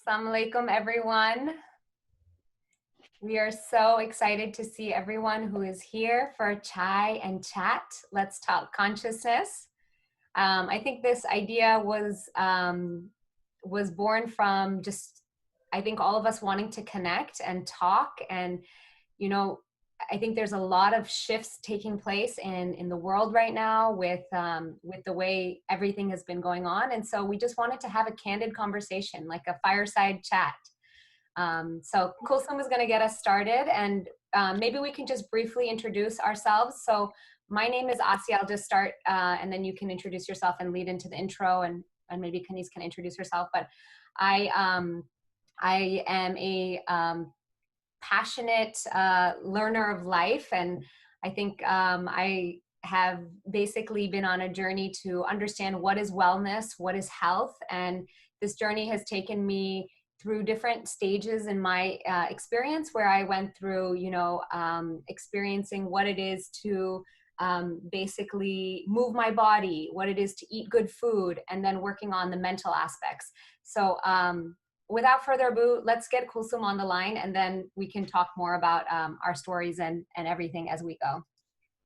Assalamu alaikum, everyone. We are so excited to see everyone who is here for Chai and Chat. Let's talk consciousness. I think this idea was born from just, I think, all of us wanting to connect and talk. And, you know, I think there's a lot of shifts taking place in the world right now with the way everything has been going on. And so we just wanted to have a candid conversation, like a fireside chat. So Kulsoom is going to get us started, and maybe we can just briefly introduce ourselves. So my name is Asiya. I'll just start, and then you can introduce yourself and lead into the intro, and maybe Kaniz can introduce herself. But I am a passionate learner of life, and I think I have basically been on a journey to understand what is wellness, what is health, and this journey has taken me through different stages in my experience, where I went through, experiencing what it is to basically move my body, what it is to eat good food, and then working on the mental aspects. So without further ado, let's get Kulsoom on the line, and then we can talk more about our stories and everything as we go.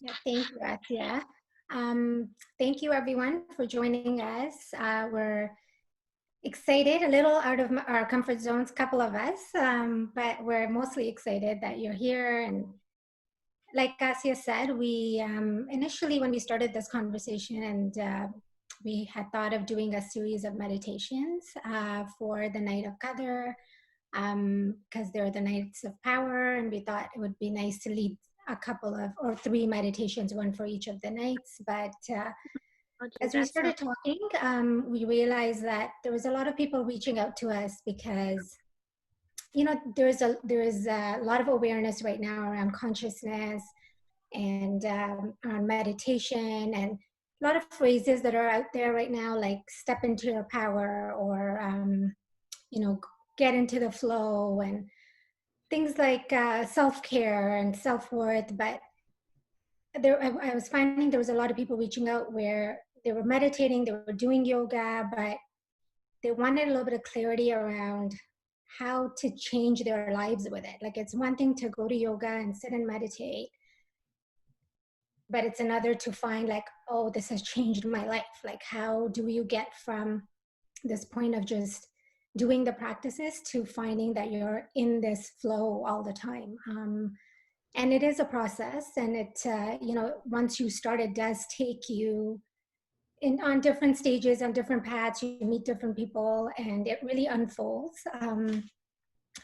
Yeah, thank you, Asiya. Thank you, everyone, for joining us. We're excited, a little out of our comfort zones, couple of us, but we're mostly excited that you're here. And like Asiya said, we initially, when we started this conversation, and we had thought of doing a series of meditations for the night of Qadr, because they're the nights of power, and we thought it would be nice to lead a couple of, or 3 meditations, one for each of the nights. But as we started talking, we realized that there was a lot of people reaching out to us because, there is a lot of awareness right now around consciousness and around meditation, and a lot of phrases that are out there right now, like step into your power, or, get into the flow, and things like self-care and self-worth. But I was finding there was a lot of people reaching out where they were meditating, they were doing yoga, but they wanted a little bit of clarity around how to change their lives with it. Like, it's one thing to go to yoga and sit and meditate, but it's another to find, like, oh, this has changed my life. Like, how do you get from this point of just doing the practices to finding that you're in this flow all the time? And it is a process, and it, once you start, it does take you on different stages, on different paths. You meet different people, and it really unfolds.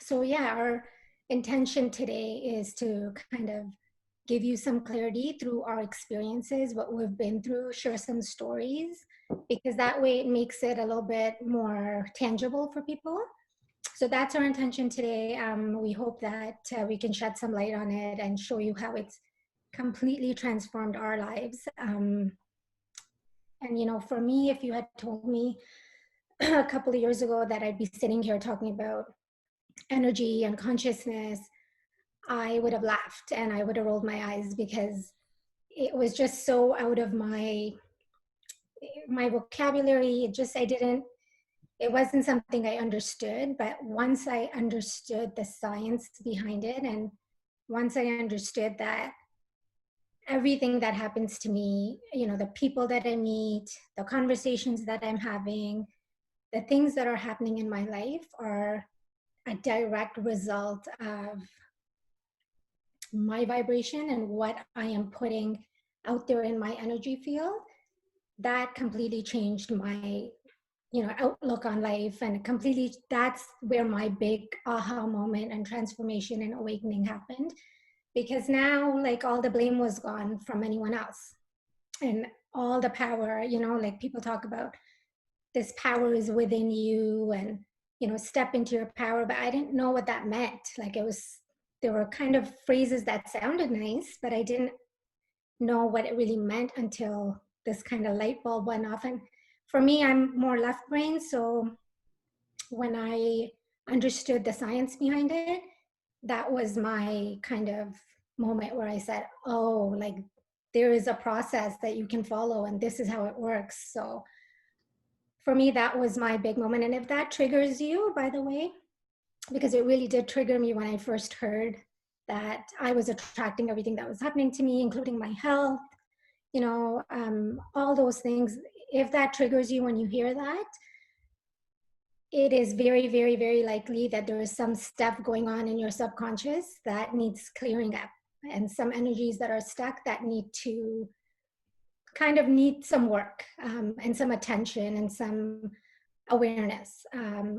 So yeah, our intention today is to kind of give you some clarity through our experiences, what we've been through, share some stories, because that way it makes it a little bit more tangible for people. So that's our intention today. We hope that we can shed some light on it and show you how it's completely transformed our lives. And, for me, if you had told me a couple of years ago that I'd be sitting here talking about energy and consciousness, I would have laughed and I would have rolled my eyes, because it was just so out of my vocabulary. It wasn't something I understood. But once I understood the science behind it, and once I understood that everything that happens to me, the people that I meet, the conversations that I'm having, the things that are happening in my life are a direct result of my vibration and what I am putting out there in my energy field, that completely changed my outlook on life. And completely, that's where my big aha moment and transformation and awakening happened, because now, like, all the blame was gone from anyone else, and all the power, like people talk about this power is within you, and step into your power, but I didn't know what that meant. Like, there were kind of phrases that sounded nice, but I didn't know what it really meant until this kind of light bulb went off. And for me, I'm more left brain, so when I understood the science behind it, that was my kind of moment where I said, oh, like, there is a process that you can follow, and this is how it works. So for me, that was my big moment. And if that triggers you, by the way, because it really did trigger me when I first heard that I was attracting everything that was happening to me, including my health, all those things. If that triggers you when you hear that, it is very, very, very likely that there is some stuff going on in your subconscious that needs clearing up, and some energies that are stuck that need some work, and some attention and some awareness,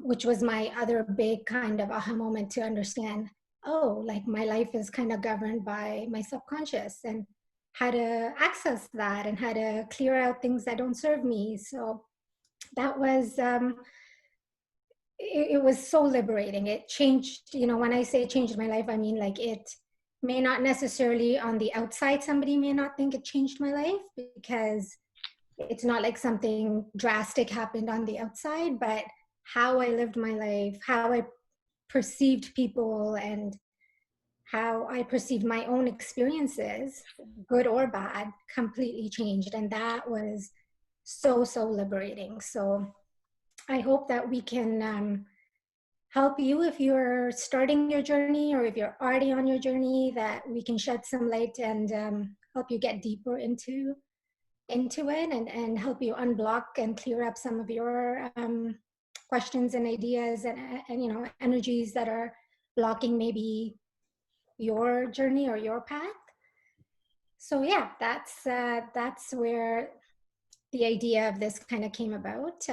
which was my other big kind of aha moment to understand, oh, like my life is kind of governed by my subconscious, and how to access that and how to clear out things that don't serve me. So that was, it was so liberating. It changed, when I say it changed my life, I mean, like, it may not necessarily on the outside, somebody may not think it changed my life, because it's not like something drastic happened on the outside, but how I lived my life, how I perceived people, and how I perceived my own experiences, good or bad, completely changed. And that was so, so liberating. So I hope that we can help you if you're starting your journey, or if you're already on your journey, that we can shed some light and help you get deeper into it, and help you unblock and clear up some of your questions and ideas, and energies that are blocking maybe your journey or your path. So yeah, that's where the idea of this kind of came about,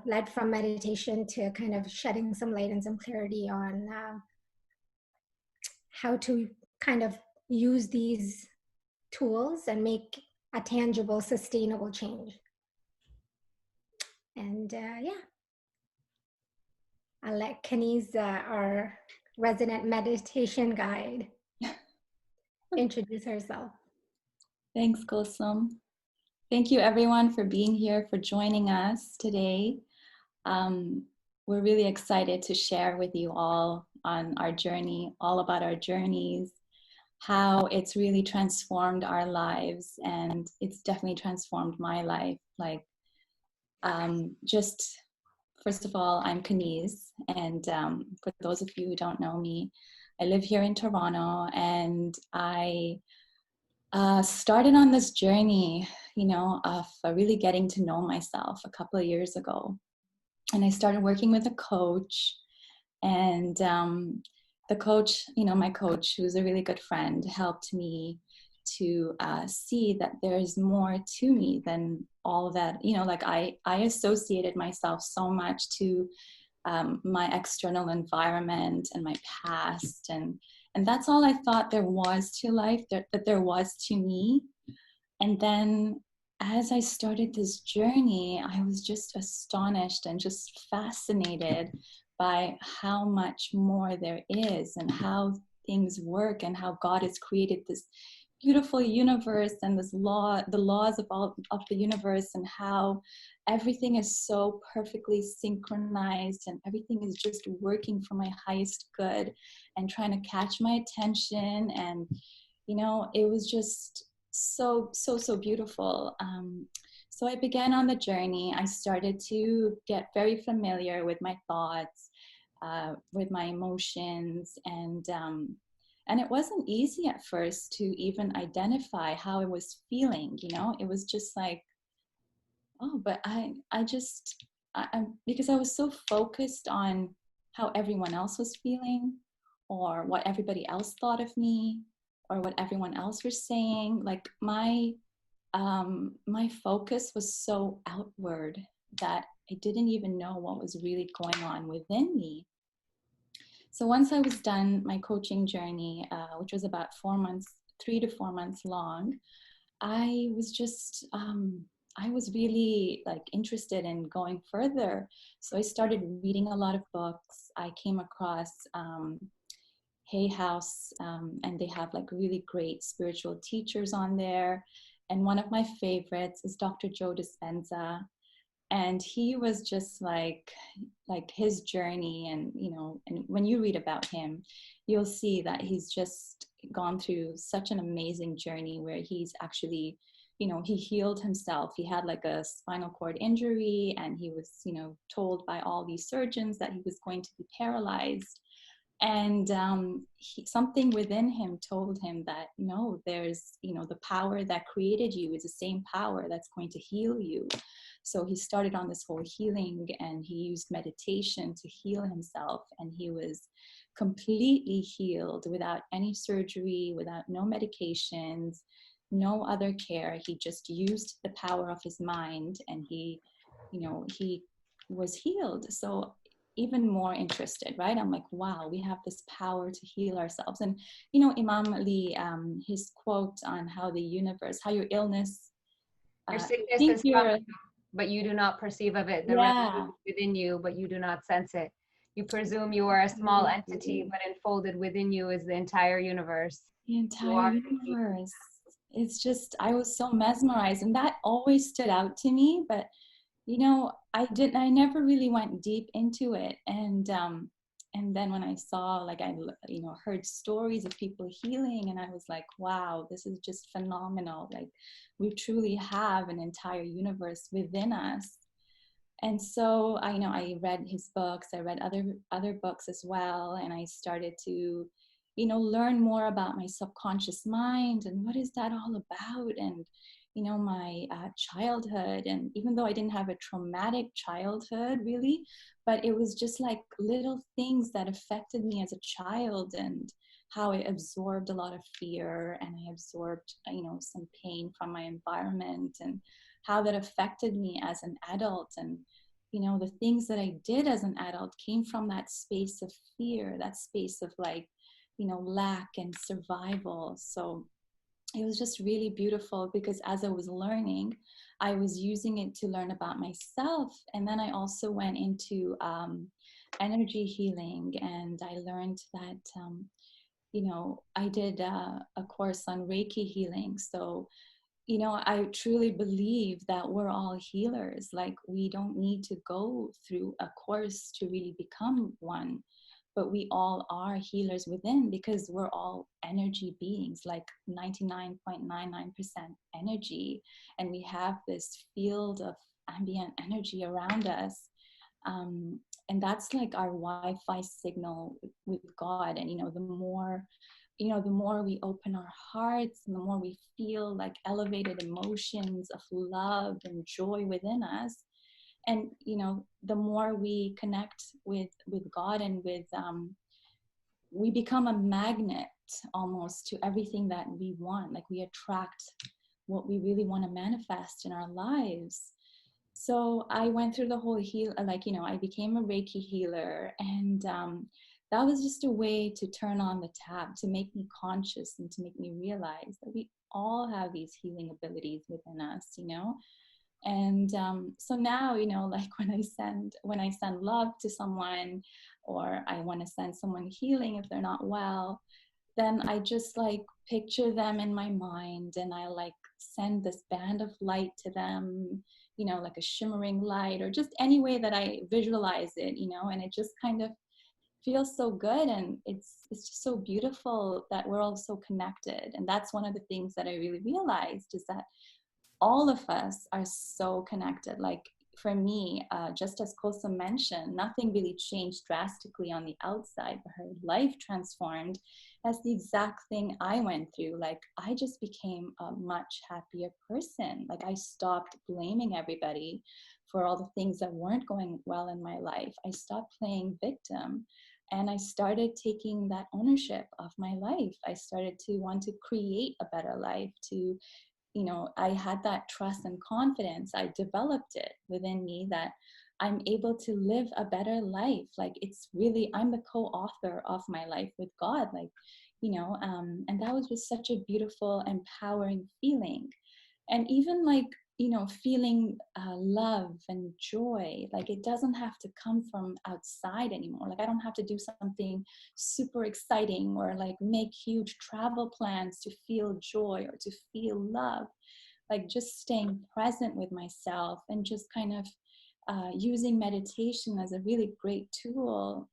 led from meditation to kind of shedding some light and some clarity on how to kind of use these tools and make a tangible, sustainable change. And yeah, I'll let Kaniz, our resident meditation guide, introduce herself. Thanks, Kulsoom. Thank you, everyone, for being here, for joining us today. We're really excited to share with you all on our journey, all about our journeys, how it's really transformed our lives, and it's definitely transformed my life. Just first of all, I'm Kaniz, and for those of you who don't know me, I live here in Toronto, and I started on this journey, of really getting to know myself a couple of years ago. And I started working with a coach, and the coach, my coach, who's a really good friend, helped me to see that there's more to me than all that. I associated myself so much to my external environment and my past, and that's all I thought there was to life, that there was to me. And then as I started this journey, I was just astonished and just fascinated by how much more there is, and how things work, and how God has created this beautiful universe, and the laws of the universe, and how everything is so perfectly synchronized, and everything is just working for my highest good and trying to catch my attention. And it was just so beautiful. So I began on the journey. I started to get very familiar with my thoughts, with my emotions, and it wasn't easy at first to even identify how I was feeling. It was just like, oh, but because I was so focused on how everyone else was feeling, or what everybody else thought of me, or what everyone else was saying. Like my focus was so outward that I didn't even know what was really going on within me. So once I was done my coaching journey, which was about 3 to 4 months long, I was just, I was really interested in going further. So I started reading a lot of books. I came across Hay House, and they have really great spiritual teachers on there. And one of my favorites is Dr. Joe Dispenza. And he was just like his journey, and and when you read about him, you'll see that he's just gone through such an amazing journey, where he's actually he healed himself. He had like a spinal cord injury, and he was, told by all these surgeons that he was going to be paralyzed. And something within him told him that, no, there's, the power that created you is the same power that's going to heal you. So he started on this whole healing, and he used meditation to heal himself. And he was completely healed without any surgery, without no medications, no other care. He just used the power of his mind, and he was healed. So even more interested, right? I'm like, wow, we have this power to heal ourselves. And Imam Ali, his quote on how the universe, how your illness, Your sickness is from you, but you do not perceive of it. The remedy is within you, but you do not sense it. You presume you are a small entity, but enfolded within you is the entire universe. The entire universe. It's just, I was so mesmerized, and that always stood out to me. But I never really went deep into it. And then when I saw, like, I heard stories of people healing, and I was like, wow, this is just phenomenal. Like, we truly have an entire universe within us. And so I read his books, I read other books as well, and I started to learn more about my subconscious mind and what is that all about, and my childhood. And even though I didn't have a traumatic childhood really, but it was just like little things that affected me as a child, and how I absorbed a lot of fear, and I absorbed some pain from my environment, and how that affected me as an adult. And the things that I did as an adult came from that space of fear, that space of like lack and survival. So it was just really beautiful, because as I was learning, I was using it to learn about myself. And then I also went into energy healing, and I learned that, I did a course on Reiki healing. So, I truly believe that we're all healers. Like, we don't need to go through a course to really become one, but we all are healers within, because we're all energy beings, like 99.99% energy. And we have this field of ambient energy around us. And that's like our Wi-Fi signal with God. And, the more we open our hearts, and the more we feel like elevated emotions of love and joy within us, and the more we connect with God, and we become a magnet almost to everything that we want. Like, we attract what we really want to manifest in our lives. So I went through the whole I became a Reiki healer, and that was just a way to turn on the tap, to make me conscious, and to make me realize that we all have these healing abilities within us, And so now, like when I send love to someone, or I want to send someone healing if they're not well, then I just like picture them in my mind, and I like send this band of light to them, like a shimmering light, or just any way that I visualize it, and it just kind of feels so good. And it's just so beautiful that we're all so connected. And that's one of the things that I really realized, is that all of us are so connected. Like, for me, just as Kulsoom mentioned, nothing really changed drastically on the outside, but her life transformed. That's the exact thing I went through. Like, I just became a much happier person. Like, I stopped blaming everybody for all the things that weren't going well in my life. I stopped playing victim, and I started taking that ownership of my life. I started to want to create a better life, to I had that trust and confidence. I developed it within me that I'm able to live a better life. Like, it's really, I'm the co-author of my life with God, like, and that was just such a beautiful, empowering feeling. And even like, feeling love and joy, like, it doesn't have to come from outside anymore. Like, I don't have to do something super exciting, or like make huge travel plans to feel joy or to feel love. Like, just staying present with myself, and just kind of using meditation as a really great tool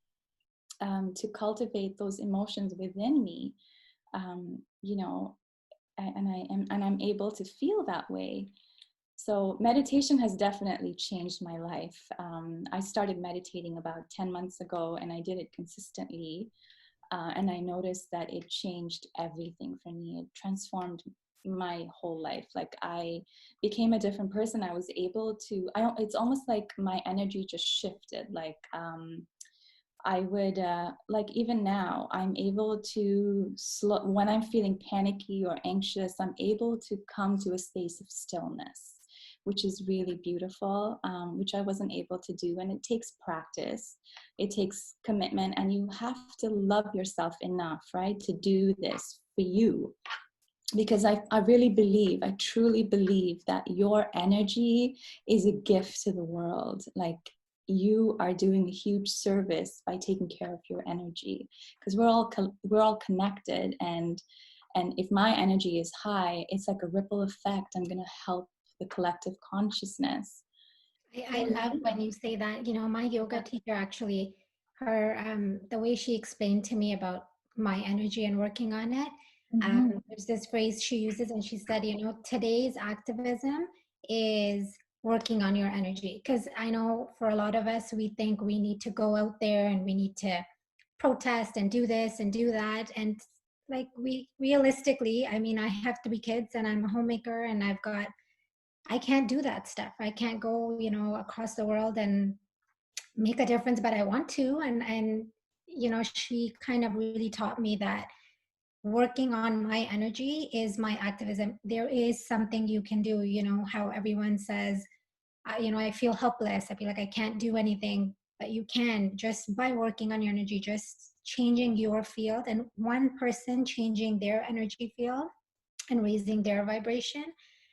to cultivate those emotions within me. I'm able to feel that way. So meditation has definitely changed my life. I started meditating about 10 months ago, and I did it consistently. And I noticed that it changed everything for me. It transformed my whole life. Like, I became a different person. I was able to, it's almost like my energy just shifted. Like, I would, like, even now, I'm able to when I'm feeling panicky or anxious, I'm able to come to a space of stillness, which is really beautiful, which I wasn't able to do. And it takes practice, it takes commitment, and you have to love yourself enough, right, to do this for you. Because I really believe, I truly believe that your energy is a gift to the world. Like, you are doing a huge service by taking care of your energy, because we're all connected, and if my energy is high, it's like a ripple effect. I'm going to help the collective consciousness. I love when you say that. You know, my yoga teacher actually, her the way she explained to me about my energy and working on it, there's this phrase she uses, and she said, you know, today's activism is working on your energy. Because I know for a lot of us, we think we need to go out there and we need to protest and do this and do that. And like, we realistically, I mean, I have 3 kids and I'm a homemaker, and I can't do that stuff. I can't go, you know, across the world and make a difference, but I want to. And you know, she kind of really taught me that working on my energy is my activism. There is something you can do. You know how everyone says, you know, I feel helpless. I feel like I can't do anything, but you can, just by working on your energy, just changing your field, and one person changing their energy field and raising their vibration.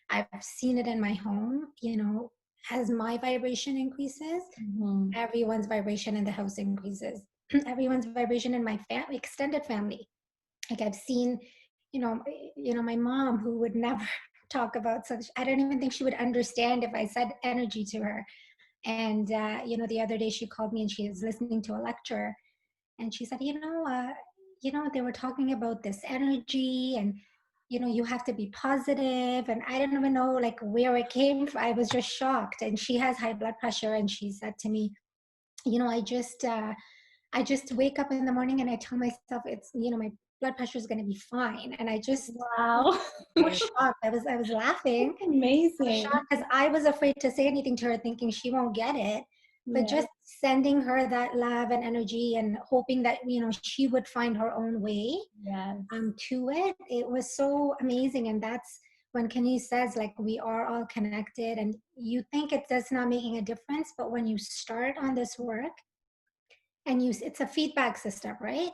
I've seen it in my home, you know, as my vibration increases, everyone's vibration in the house increases. Everyone's vibration in my extended family. Like, I've seen, my mom, who would never talk about such, I don't even think she would understand if I said energy to her. And, the other day she called me and she was listening to a lecture, and she said, they were talking about this energy, and you have to be positive. And I don't even know like where it came from. I was just shocked. And she has high blood pressure, and she said to me, I just wake up in the morning and I tell myself my blood pressure is going to be fine. And I just Wow. was shocked. I was laughing. Amazing. Because I was afraid to say anything to her, thinking she won't get it. But just sending her that love and energy, and hoping that she would find her own way to it. It was so amazing. And that's when Kaniz says, like, we are all connected, and you think it's not making a difference, but when you start on this work, and it's a feedback system, right?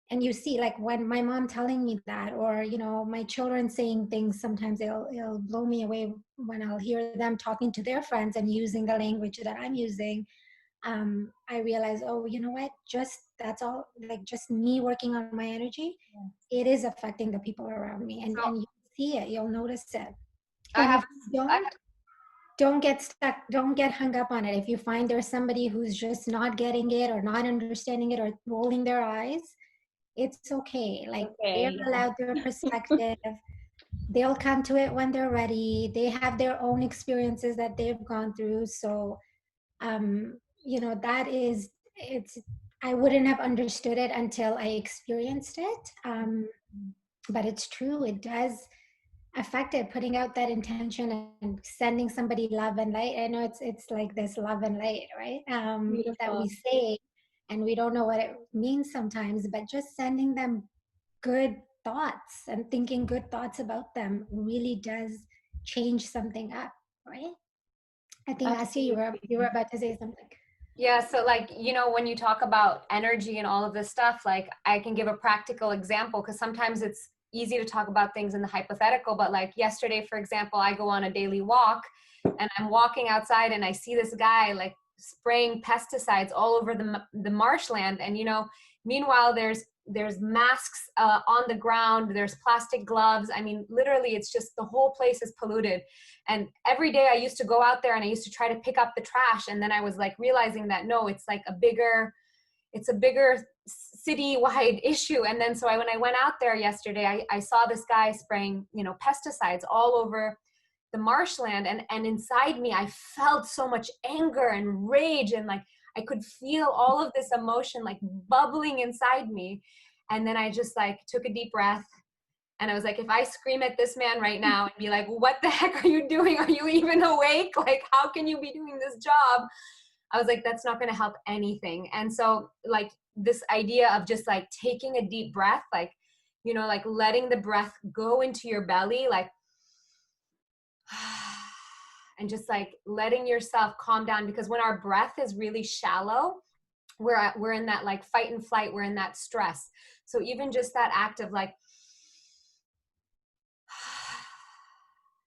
And you see, like, when my mom telling me that, or my children saying things, sometimes it'll blow me away when I'll hear them talking to their friends and using the language that I'm using. I realize, oh, you know what, that's all, like, just me working on my energy. It is affecting the people around me, and you see it, you'll notice it. Don't get stuck, don't get hung up on it. If you find there's somebody who's just not getting it, or not understanding it, or rolling their eyes, it's okay. Like, they're allowed their perspective. They'll come to it when they're ready. They have their own experiences that they've gone through. So, I wouldn't have understood it until I experienced it. But it's true. It does affect it, putting out that intention and sending somebody love and light. I know it's like this love and light, right? That we say, and we don't know what it means sometimes, but just sending them good thoughts and thinking good thoughts about them really does change something up, right? I think Asiya, you were about to say something. Yeah, so like, when you talk about energy and all of this stuff, like, I can give a practical example, because sometimes it's easy to talk about things in the hypothetical, but like yesterday, for example, I go on a daily walk and I'm walking outside and I see this guy like spraying pesticides all over the marshland. And, meanwhile, there's masks on the ground, there's plastic gloves. I mean, literally, it's just, the whole place is polluted. And every day I used to go out there and I used to try to pick up the trash. And then I was like realizing that, no, it's like it's a bigger city-wide issue. And then so when I went out there yesterday, I saw this guy spraying, you know, pesticides all over the marshland, and inside me I felt so much anger and rage, and like I could feel all of this emotion like bubbling inside me. And then I just like took a deep breath, and I was like, if I scream at this man right now and be like, what the heck are you doing? Are you even awake? Like, how can you be doing this job? I was like, that's not going to help anything. And so like this idea of just like taking a deep breath, like, you know, like letting the breath go into your belly, like, and just like letting yourself calm down, because when our breath is really shallow, we're in that like fight and flight, we're in that stress. So even just that act of like,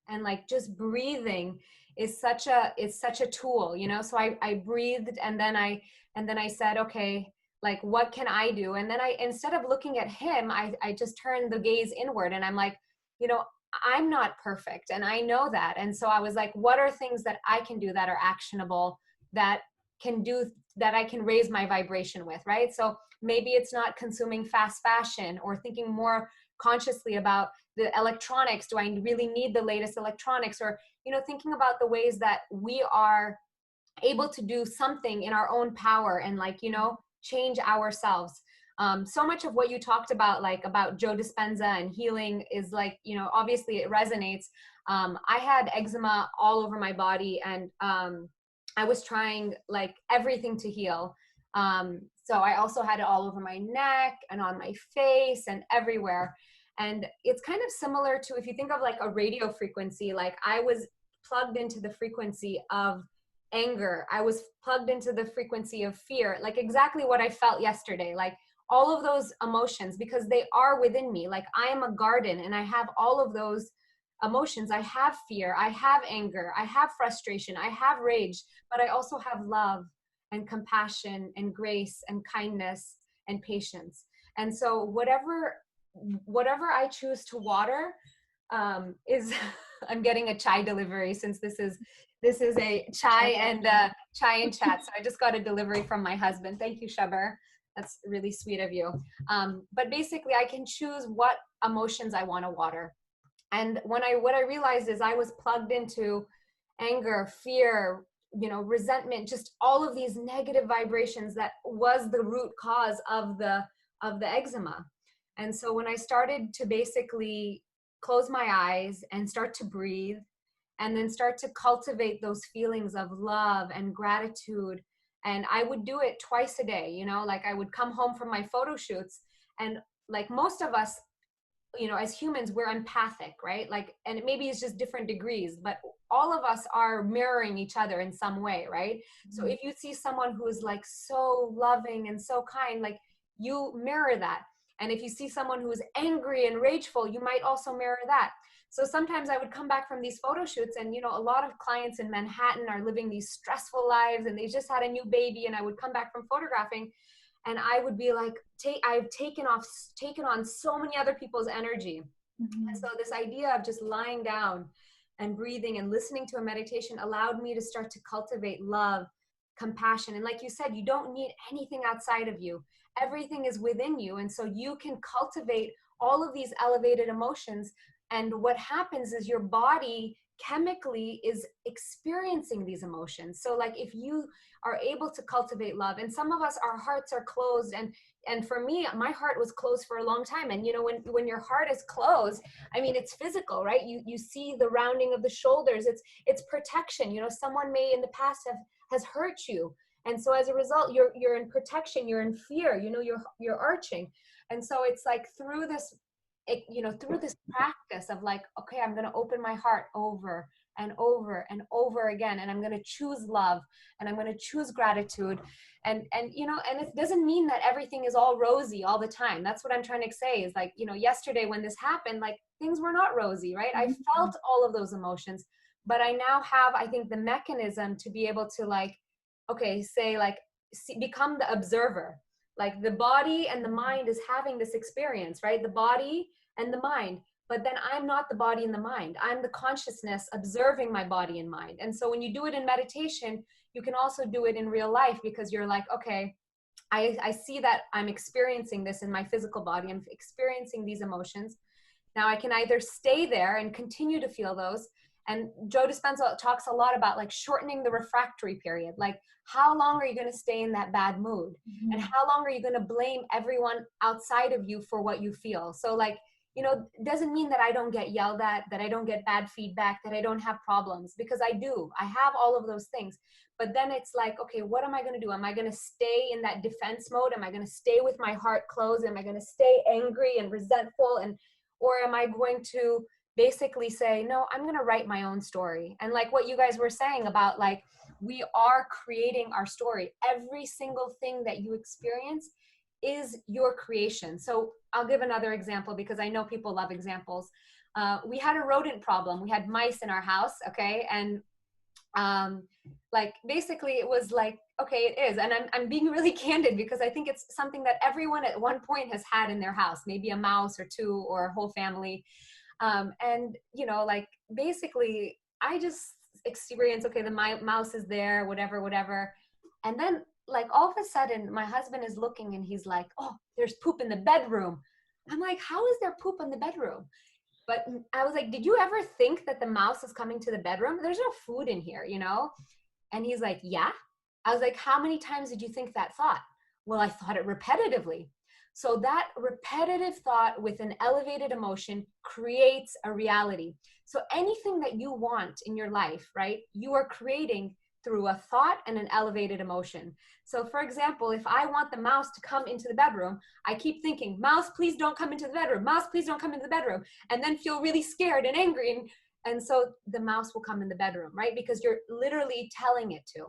and like just breathing is such a tool, you know. So I breathed, and then I said, okay, like what can I do? And then instead of looking at him, I just turned the gaze inward, and I'm like, you know, I'm not perfect, and I know that. And so I was like, what are things that I can do that are actionable, that I can raise my vibration with, right? So maybe it's not consuming fast fashion, or thinking more consciously about the electronics. Do I really need the latest electronics? Or, you know, thinking about the ways that we are able to do something in our own power and like, you know, change ourselves. So much of what you talked about, like about Joe Dispenza and healing, is like, you know, obviously it resonates. I had eczema all over my body, and I was trying like everything to heal. So I also had it all over my neck and on my face and everywhere. And it's kind of similar to, if you think of like a radio frequency, like I was plugged into the frequency of anger. I was plugged into the frequency of fear, like exactly what I felt yesterday, like all of those emotions, because they are within me. Like I am a garden, and I have all of those emotions. I have fear, I have anger, I have frustration, I have rage, but I also have love and compassion and grace and kindness and patience. And so whatever I choose to water is I'm getting a chai delivery, since this is a chai and chat. So I just got a delivery from my husband. Thank you, Shabar. That's really sweet of you. But basically I can choose what emotions I want to water. And what I realized is I was plugged into anger, fear, you know, resentment, just all of these negative vibrations that was the root cause of the eczema. And so when I started to basically close my eyes and start to breathe, and then start to cultivate those feelings of love and gratitude, and I would do it twice a day, you know, like I would come home from my photo shoots, and like most of us, you know, as humans, we're empathic, right? Like, and maybe it's just different degrees, but all of us are mirroring each other in some way, right? Mm-hmm. So if you see someone who is like so loving and so kind, like you mirror that. And if you see someone who is angry and rageful, you might also mirror that. So sometimes I would come back from these photo shoots, and, you know, a lot of clients in Manhattan are living these stressful lives, and they just had a new baby, and I would come back from photographing, and I would be like, I've taken on so many other people's energy. Mm-hmm. And so this idea of just lying down and breathing and listening to a meditation allowed me to start to cultivate love, compassion. And like you said, you don't need anything outside of you. Everything is within you. And so you can cultivate all of these elevated emotions. And what happens is your body chemically is experiencing these emotions. So like if you are able to cultivate love, and some of us, our hearts are closed, and for me, my heart was closed for a long time. And you know, when your heart is closed, I mean, it's physical, right? You see the rounding of the shoulders. It's protection. You know, someone may in the past has hurt you, and so as a result, you're in protection, you're in fear. You know, you're arching, and so it's like through this practice of like, okay, I'm going to open my heart over and over and over again, and I'm going to choose love, and I'm going to choose gratitude, and you know, and it doesn't mean that everything is all rosy all the time. That's what I'm trying to say is like, you know, yesterday when this happened, like things were not rosy, right? Mm-hmm. I felt all of those emotions, but I now have, I think, the mechanism to be able to like, okay, say like, become the observer. Like the body and the mind is having this experience, right? The body and the mind, but then I'm not the body and the mind. I'm the consciousness observing my body and mind. And so when you do it in meditation, you can also do it in real life, because you're like, okay, I see that I'm experiencing this in my physical body. I'm experiencing these emotions. Now I can either stay there and continue to feel those. And Joe Dispenza talks a lot about like shortening the refractory period. Like, how long are you going to stay in that bad mood? Mm-hmm. And how long are you going to blame everyone outside of you for what you feel? So like, you know, it doesn't mean that I don't get yelled at, that I don't get bad feedback, that I don't have problems, because I do. I have all of those things. But then it's like, okay, what am I going to do? Am I going to stay in that defense mode? Am I going to stay with my heart closed? Am I going to stay angry and resentful? Or am I going to basically say, no, I'm going to write my own story? And like what you guys were saying about, like, we are creating our story. Every single thing that you experience is your creation. So I'll give another example because I know people love examples. We had a rodent problem. We had mice in our house. Okay. And like basically it was like, okay, it is. And I'm being really candid because I think it's something that everyone at one point has had in their house, maybe a mouse or two or a whole family. And, you know, like basically I just experienced, okay, the mouse is there, whatever. And then like all of a sudden my husband is looking and he's like, oh, there's poop in the bedroom. I'm like, how is there poop in the bedroom? But I was like, did you ever think that the mouse is coming to the bedroom? There's no food in here, you know? And he's like, yeah. I was like, how many times did you think that thought? Well, I thought it repetitively. So that repetitive thought with an elevated emotion creates a reality. So anything that you want in your life, right, you are creating through a thought and an elevated emotion. So for example, if I want the mouse to come into the bedroom, I keep thinking, mouse, please don't come into the bedroom. Mouse, please don't come into the bedroom. And then feel really scared and angry. And so the mouse will come in the bedroom, right? Because you're literally telling it to.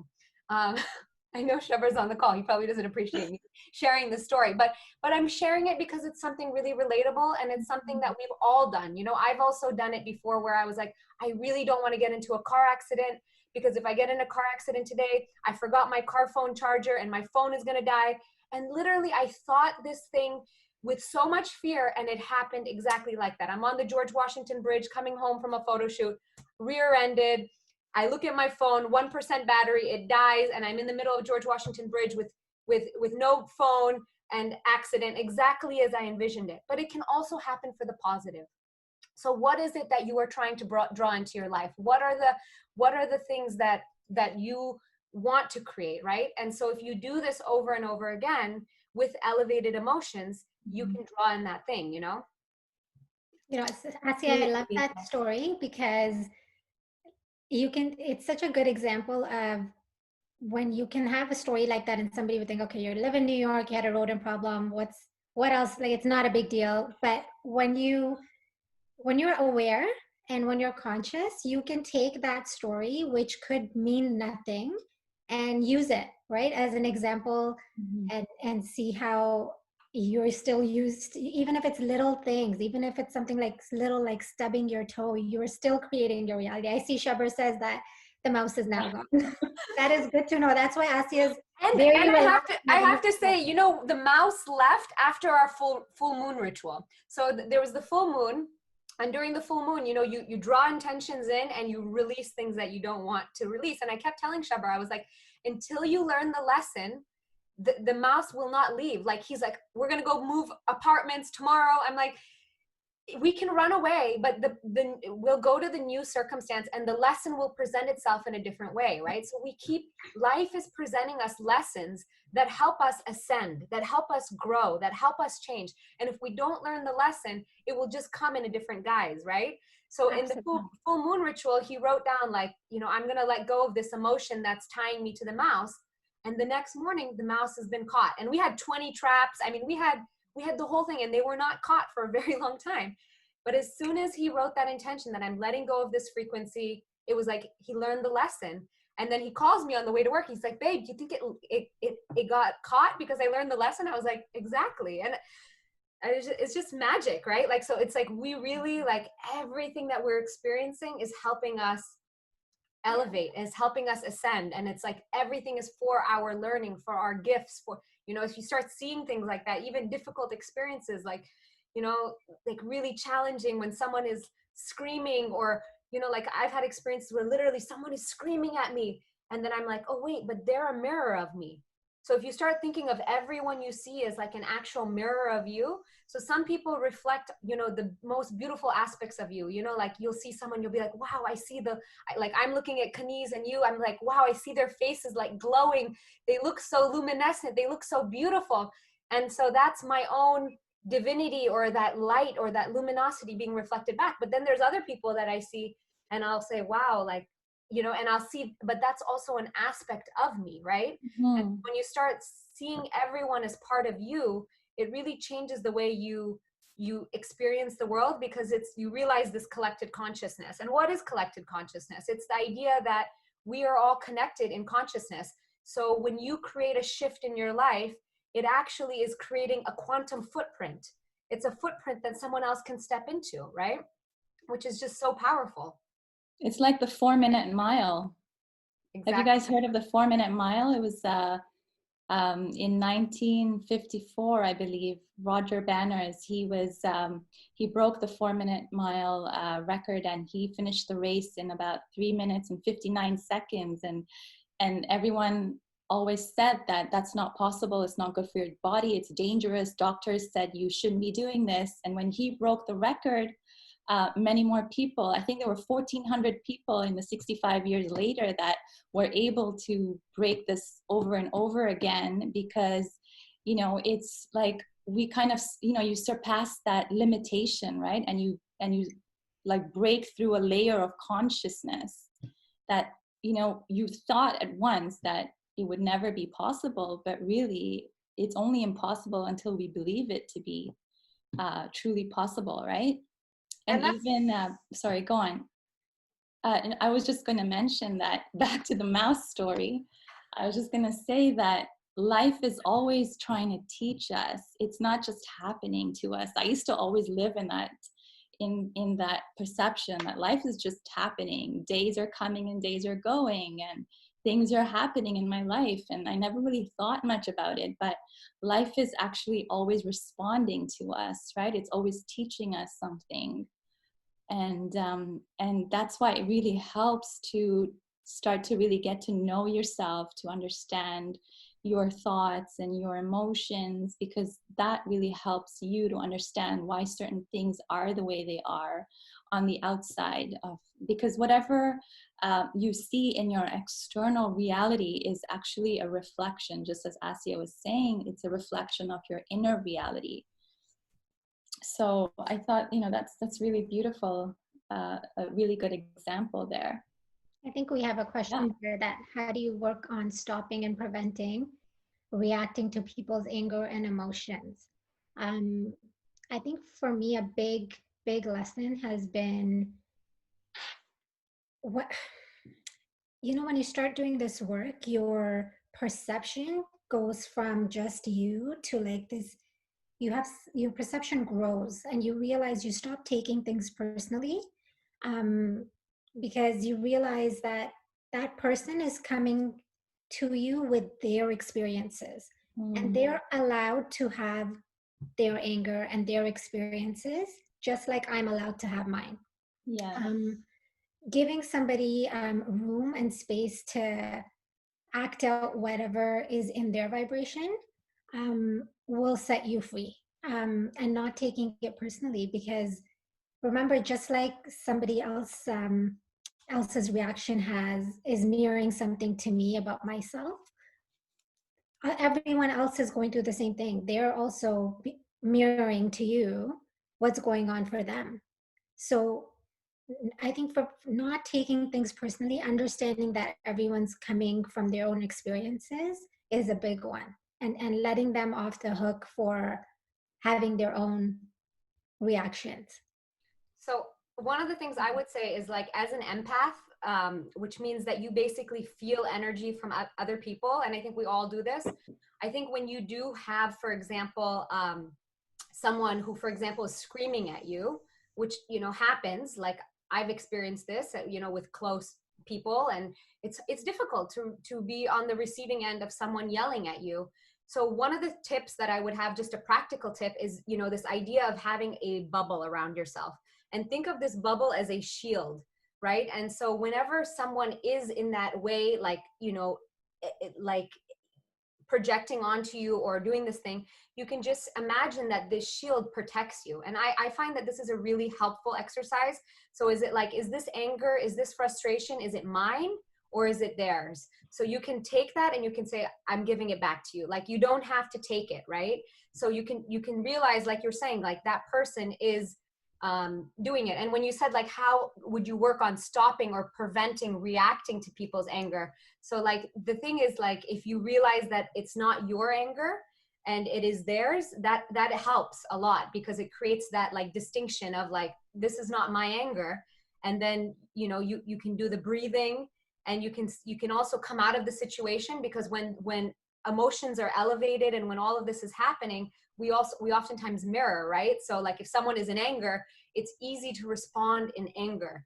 I know Shabar's on the call. He probably doesn't appreciate me sharing the story, but I'm sharing it because it's something really relatable and it's something that we've all done. You know, I've also done it before where I was like, I really don't want to get into a car accident because if I get in a car accident today, I forgot my car phone charger and my phone is going to die. And literally I thought this thing with so much fear and it happened exactly like that. I'm on the George Washington Bridge coming home from a photo shoot, rear-ended. I look at my phone, 1% battery, it dies, and I'm in the middle of George Washington Bridge with no phone and accident, exactly as I envisioned it. But it can also happen for the positive. So what is it that you are trying to draw into your life? What are the things that you want to create, right? And so if you do this over and over again with elevated emotions, you can draw in that thing, you know? You know, Asiya, I love that story because it's such a good example of when you can have a story like that and somebody would think, okay, you live in New York, you had a rodent problem, what else? Like, it's not a big deal. But when you're aware and when you're conscious, you can take that story, which could mean nothing, and use it, right, as an example, and see how you're still used, even if it's little things, even if it's something like little, like stubbing your toe, you're still creating your reality. I see Shabar says that the mouse is now gone. That is good to know. That's why Asiya's very and I have to say, you know, the mouse left after our full moon ritual. So there was the full moon, and during the full moon, you know, you draw intentions in and you release things that you don't want to release. And I kept telling Shabar, I was like, until you learn the lesson, the mouse will not leave. Like, he's like, we're gonna go move apartments tomorrow. I'm like, we can run away, but we'll go to the new circumstance and the lesson will present itself in a different way, right? So life is presenting us lessons that help us ascend, that help us grow, that help us change. And if we don't learn the lesson, it will just come in a different guise, right? So Absolutely. In the full moon ritual, he wrote down, like, you know, I'm gonna let go of this emotion that's tying me to the mouse. And the next morning, the mouse has been caught. And we had 20 traps. I mean, we had the whole thing, and they were not caught for a very long time. But as soon as he wrote that intention that I'm letting go of this frequency, it was like he learned the lesson. And then he calls me on the way to work. He's like, babe, do you think it got caught because I learned the lesson? I was like, exactly. And it's just magic, right? Like, so it's like, we really, like, everything that we're experiencing is helping us elevate, is helping us ascend. And it's like, everything is for our learning, for our gifts, for, you know, if you start seeing things like that, even difficult experiences, like, you know, like really challenging when someone is screaming, or, you know, like I've had experiences where literally someone is screaming at me and then I'm like, oh wait, but they're a mirror of me. So if you start thinking of everyone you see as like an actual mirror of you, so some people reflect, you know, the most beautiful aspects of you, you know, like you'll see someone, you'll be like, wow, I see like I'm looking at Kaniz and you, I'm like, wow, I see their faces like glowing. They look so luminescent. They look so beautiful. And so that's my own divinity or that light or that luminosity being reflected back. But then there's other people that I see and I'll say, wow, like, you know, and I'll see, but that's also an aspect of me, right? And Mm-hmm. when you start seeing everyone as part of you, it really changes the way you experience the world, because it's, you realize this collected consciousness. And what is collected consciousness? It's the idea that we are all connected in consciousness. So when you create a shift in your life, it actually is creating a quantum footprint. It's a footprint that someone else can step into, right? Which is just so powerful. It's like the 4-minute mile. Exactly. Have you guys heard of the 4-minute mile? It was in 1954, I believe. Roger Banners, he broke the 4-minute mile record, and he finished the race in about 3 minutes and 59 seconds. And everyone always said that that's not possible. It's not good for your body. It's dangerous. Doctors said you shouldn't be doing this. And when he broke the record, many more people, I think there were 1,400 people in the 65 years later that were able to break this over and over again, because, you know, it's like we kind of, you know, you surpass that limitation, right? And you like break through a layer of consciousness that, you know, you thought at once that it would never be possible, but really it's only impossible until we believe it to be truly possible, right? And even, sorry, go on. And I was just going to mention that, back to the mouse story, I was just going to say that life is always trying to teach us. It's not just happening to us. I used to always live in that, in that perception that life is just happening. Days are coming and days are going, and things are happening in my life. And I never really thought much about it, but life is actually always responding to us, right? It's always teaching us something. And that's why it really helps to start to really get to know yourself, to understand your thoughts and your emotions, because that really helps you to understand why certain things are the way they are on the outside of, because whatever you see in your external reality is actually a reflection, just as Asiya was saying, it's a reflection of your inner reality. So I thought, you know, that's really beautiful, a really good example there. I think we have a question here that how do you work on stopping and preventing reacting to people's anger and emotions? I think for me, a big lesson has been what, you know, when you start doing this work, your perception goes from just you to like this, your perception grows and you realize you stop taking things personally, because you realize that that person is coming to you with their experiences, and they're allowed to have their anger and their experiences just like I'm allowed to have mine. Giving somebody room and space to act out whatever is in their vibration will set you free, and not taking it personally, because remember, just like somebody else else's reaction is mirroring something to me about myself, everyone else is going through the same thing. They're also mirroring to you what's going on for them. So I think for not taking things personally, understanding that everyone's coming from their own experiences is a big one, and letting them off the hook for having their own reactions. So one of the things I would say is, like, as an empath, which means that you basically feel energy from other people, and I think we all do this. I think when you do have, for example, someone who, for example, is screaming at you, which, you know, happens, like I've experienced this, you know, with close people, and it's difficult to be on the receiving end of someone yelling at you. So one of the tips that I would have, just a practical tip, is, you know, this idea of having a bubble around yourself, and think of this bubble as a shield, right? And so whenever someone is in that way, like, you know, like projecting onto you or doing this thing, you can just imagine that this shield protects you. And I find that this is a really helpful exercise. So is it like, is this anger, is this frustration, is it mine or is it theirs? So you can take that and you can say, I'm giving it back to you. Like, you don't have to take it, right? So you can realize, like you're saying, like that person is doing it. And when you said like, how would you work on stopping or preventing reacting to people's anger? So like, the thing is, like, if you realize that it's not your anger and it is theirs, that helps a lot, because it creates that like distinction of like, this is not my anger. And then, you know, you can do the breathing, and you can also come out of the situation, because when emotions are elevated and when all of this is happening, we oftentimes mirror, right? So like, if someone is in anger, it's easy to respond in anger.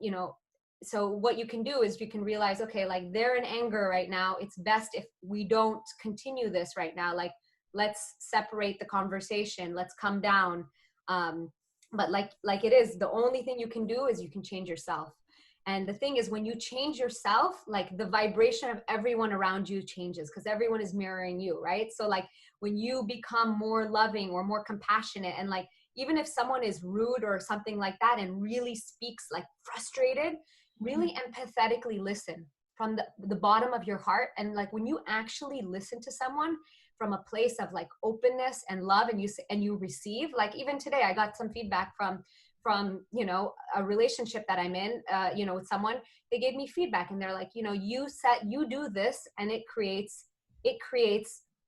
You know, so what you can do is you can realize, okay, like they're in anger right now. It's best if we don't continue this right now. Like, let's separate the conversation. Let's come down. But like it is, the only thing you can do is you can change yourself. And the thing is, when you change yourself, like the vibration of everyone around you changes, because everyone is mirroring you, right? So like, when you become more loving or more compassionate, and like, even if someone is rude or something like that and really speaks like frustrated, really empathetically listen from the bottom of your heart. And like, when you actually listen to someone from a place of like openness and love, and you receive, like even today I got some feedback from you know, a relationship that I'm in, you know, with someone. They gave me feedback and they're like, you know, you do this and it creates,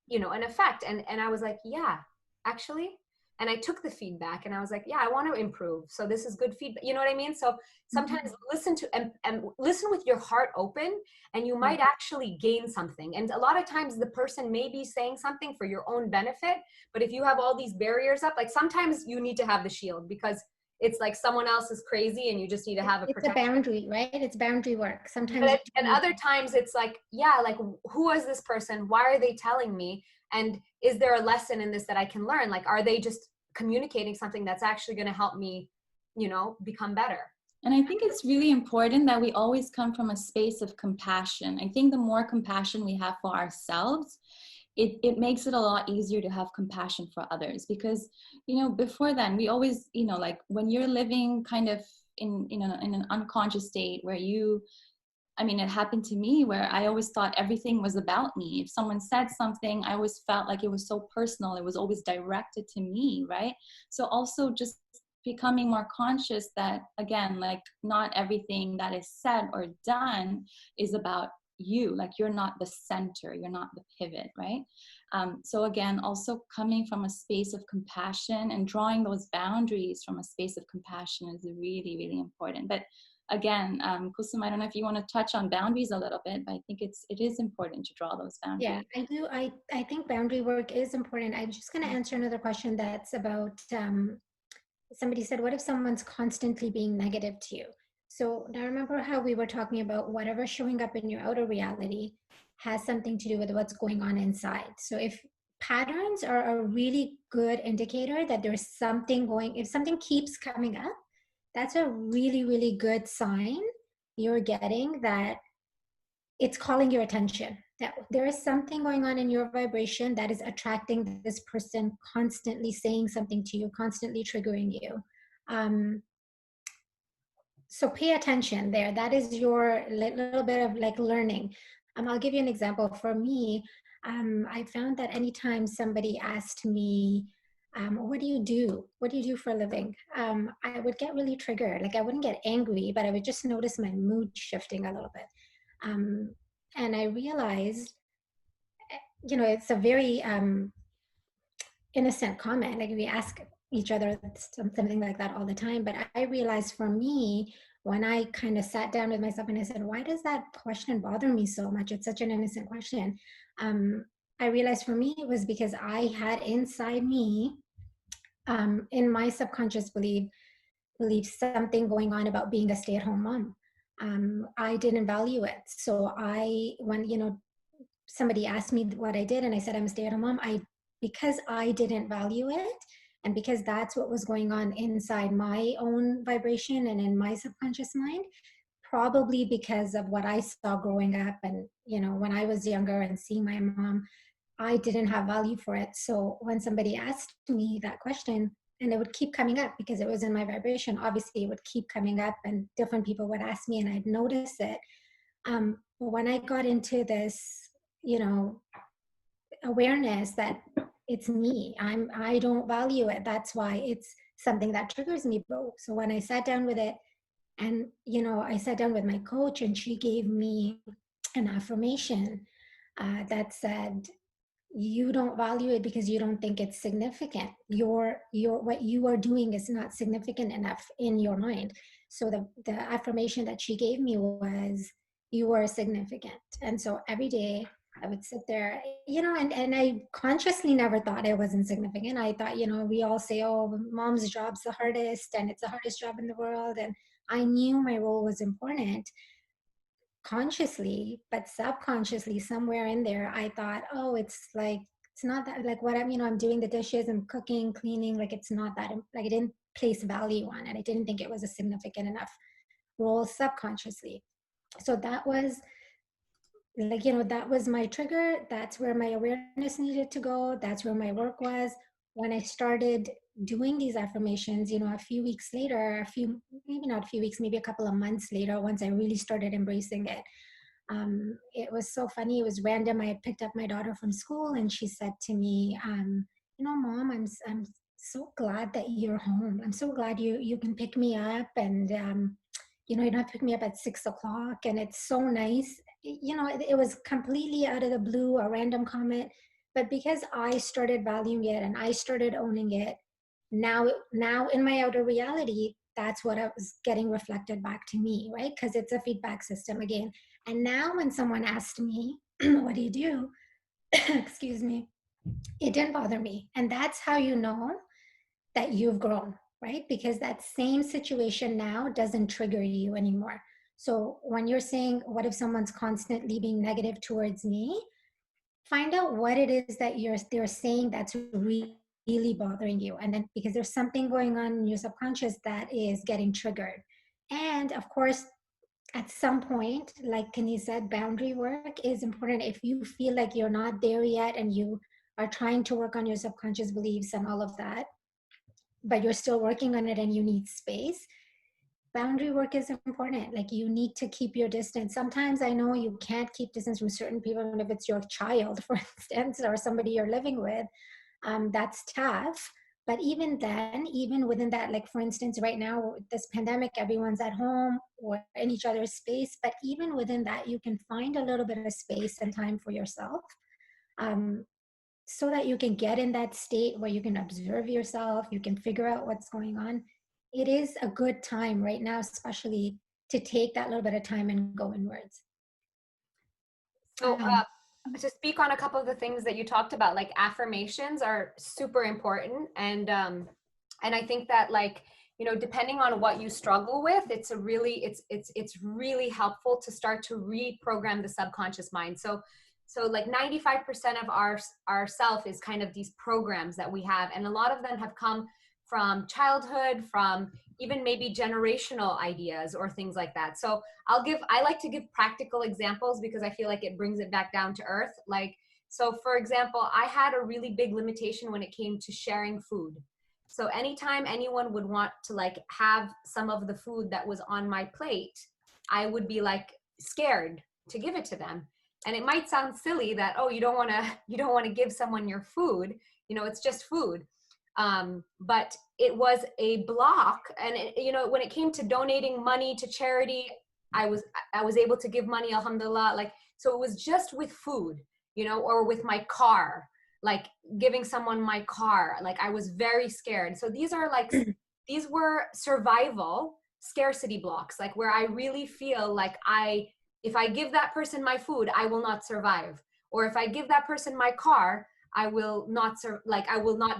you know, an effect. And I was like, yeah, actually. And I took the feedback and I was like, yeah, I want to improve. So this is good feedback. You know what I mean? So sometimes listen to, and listen with your heart open, and you might actually gain something. And a lot of times the person may be saying something for your own benefit, but if you have all these barriers up, like sometimes you need to have the shield, because it's like someone else is crazy and you just need to have a protection. It's a boundary, right? It's boundary work. Sometimes. And other times it's like, yeah, like, who is this person? Why are they telling me? And is there a lesson in this that I can learn? Like, are they just communicating something that's actually going to help me, you know, become better? And I think it's really important that we always come from a space of compassion. I think the more compassion we have for ourselves, it makes it a lot easier to have compassion for others. Because, you know, before then, we always, you know, like when you're living kind of in an unconscious state where I mean, it happened to me where I always thought everything was about me. If someone said something, I always felt like it was so personal. It was always directed to me, right? So also just becoming more conscious that, again, like not everything that is said or done is about you. Like, you're not the center, you're not the pivot, right? So again, also coming from a space of compassion and drawing those boundaries from a space of compassion is really, really important. But again, Kulsoom, I don't know if you want to touch on boundaries a little bit, but I think it is important to draw those boundaries. Yeah, I do. I think boundary work is important. I'm just going to answer another question that's about, somebody said, what if someone's constantly being negative to you? So now remember how we were talking about whatever's showing up in your outer reality has something to do with what's going on inside. So if patterns are a really good indicator that there's something if something keeps coming up, that's a really, really good sign you're getting, that it's calling your attention, that there is something going on in your vibration that is attracting this person, constantly saying something to you, constantly triggering you. So pay attention there. That is your little bit of like learning. I'll give you an example. For me, I found that anytime somebody asked me, what do you do? What do you do for a living? I would get really triggered. Like, I wouldn't get angry, but I would just notice my mood shifting a little bit. And I realized, you know, it's a very innocent comment. Like, we ask each other something like that all the time. But I realized for me, when I kind of sat down with myself and I said, why does that question bother me so much? It's such an innocent question. I realized for me, it was because I had inside me, in my subconscious belief something going on about being a stay-at-home mom. I didn't value it. So when, you know, somebody asked me what I did and I said I'm a stay-at-home mom, because I didn't value it, and because that's what was going on inside my own vibration and in my subconscious mind, probably because of what I saw growing up. And, you know, when I was younger and seeing my mom, I didn't have value for it. So when somebody asked me that question, and it would keep coming up because it was in my vibration, obviously it would keep coming up and different people would ask me and I'd notice it. But when I got into this, you know, awareness that it's me, I don't value it. That's why it's something that triggers me, bro. So when I sat down with it, and, you know, I sat down with my coach and she gave me an affirmation that said, you don't value it because you don't think it's significant. Your what you are doing is not significant enough in your mind. So the affirmation that she gave me was, you are significant. And so every day I would sit there, you know, and I consciously never thought I wasn't significant. I thought, you know, we all say, oh, mom's job's the hardest and it's the hardest job in the world. And I knew my role was important consciously, but subconsciously somewhere in there, I thought, oh, it's like, it's not that, like what I'm, you know, I'm doing the dishes, I'm cooking, cleaning, like it's not that, like I didn't place value on it. I didn't think it was a significant enough role subconsciously. So that was like, you know, that was my trigger. That's where my awareness needed to go. That's where my work was. When I started doing these affirmations, you know, a few weeks later, maybe not a few weeks, maybe a couple of months later, once I really started embracing it, it was so funny. It was random. I had picked up my daughter from school and she said to me, you know, Mom, I'm so glad that you're home. I'm so glad you can pick me up and, you know, you don't have to pick me up at 6 o'clock. And it's so nice. You know, it was completely out of the blue, a random comment. But because I started valuing it and I started owning it, now in my outer reality, that's what I was getting reflected back to me, right? Because it's a feedback system again. And now when someone asked me, what do you do? Excuse me, it didn't bother me. And that's how you know that you've grown, right? Because that same situation now doesn't trigger you anymore. So when you're saying, what if someone's constantly being negative towards me? Find out what it is that they're saying that's really bothering you. And then because there's something going on in your subconscious that is getting triggered. And of course, at some point, like Kaniz said, boundary work is important. If you feel like you're not there yet and you are trying to work on your subconscious beliefs and all of that, but you're still working on it and you need space, boundary work is important. Like you need to keep your distance. Sometimes I know you can't keep distance from certain people, and if it's your child, for instance, or somebody you're living with, that's tough. But even then, even within that, like for instance, right now, this pandemic, everyone's at home or in each other's space. But even within that, you can find a little bit of space and time for yourself, so that you can get in that state where you can observe yourself, you can figure out what's going on. It is a good time right now, especially to take that little bit of time and go inwards. So to speak on a couple of the things that you talked about, like affirmations are super important. And I think that, like, you know, depending on what you struggle with, it's really helpful to start to reprogram the subconscious mind. So like 95% of our self is kind of these programs that we have. And a lot of them have come from childhood, from even maybe generational ideas or things like that. So I like to give practical examples because I feel like it brings it back down to earth. Like, so for example, I had a really big limitation when it came to sharing food. So anytime anyone would want to like have some of the food that was on my plate, I would be like scared to give it to them. And it might sound silly that, oh, you don't want to give someone your food, you know, it's just food. But it was a block. And you know, when it came to donating money to charity, I was able to give money, alhamdulillah. Like, so it was just with food, you know, or with my car, like giving someone my car. Like I was very scared. So these were survival scarcity blocks, like where I really feel like if I give that person my food, I will not survive. Or if I give that person my car, I will not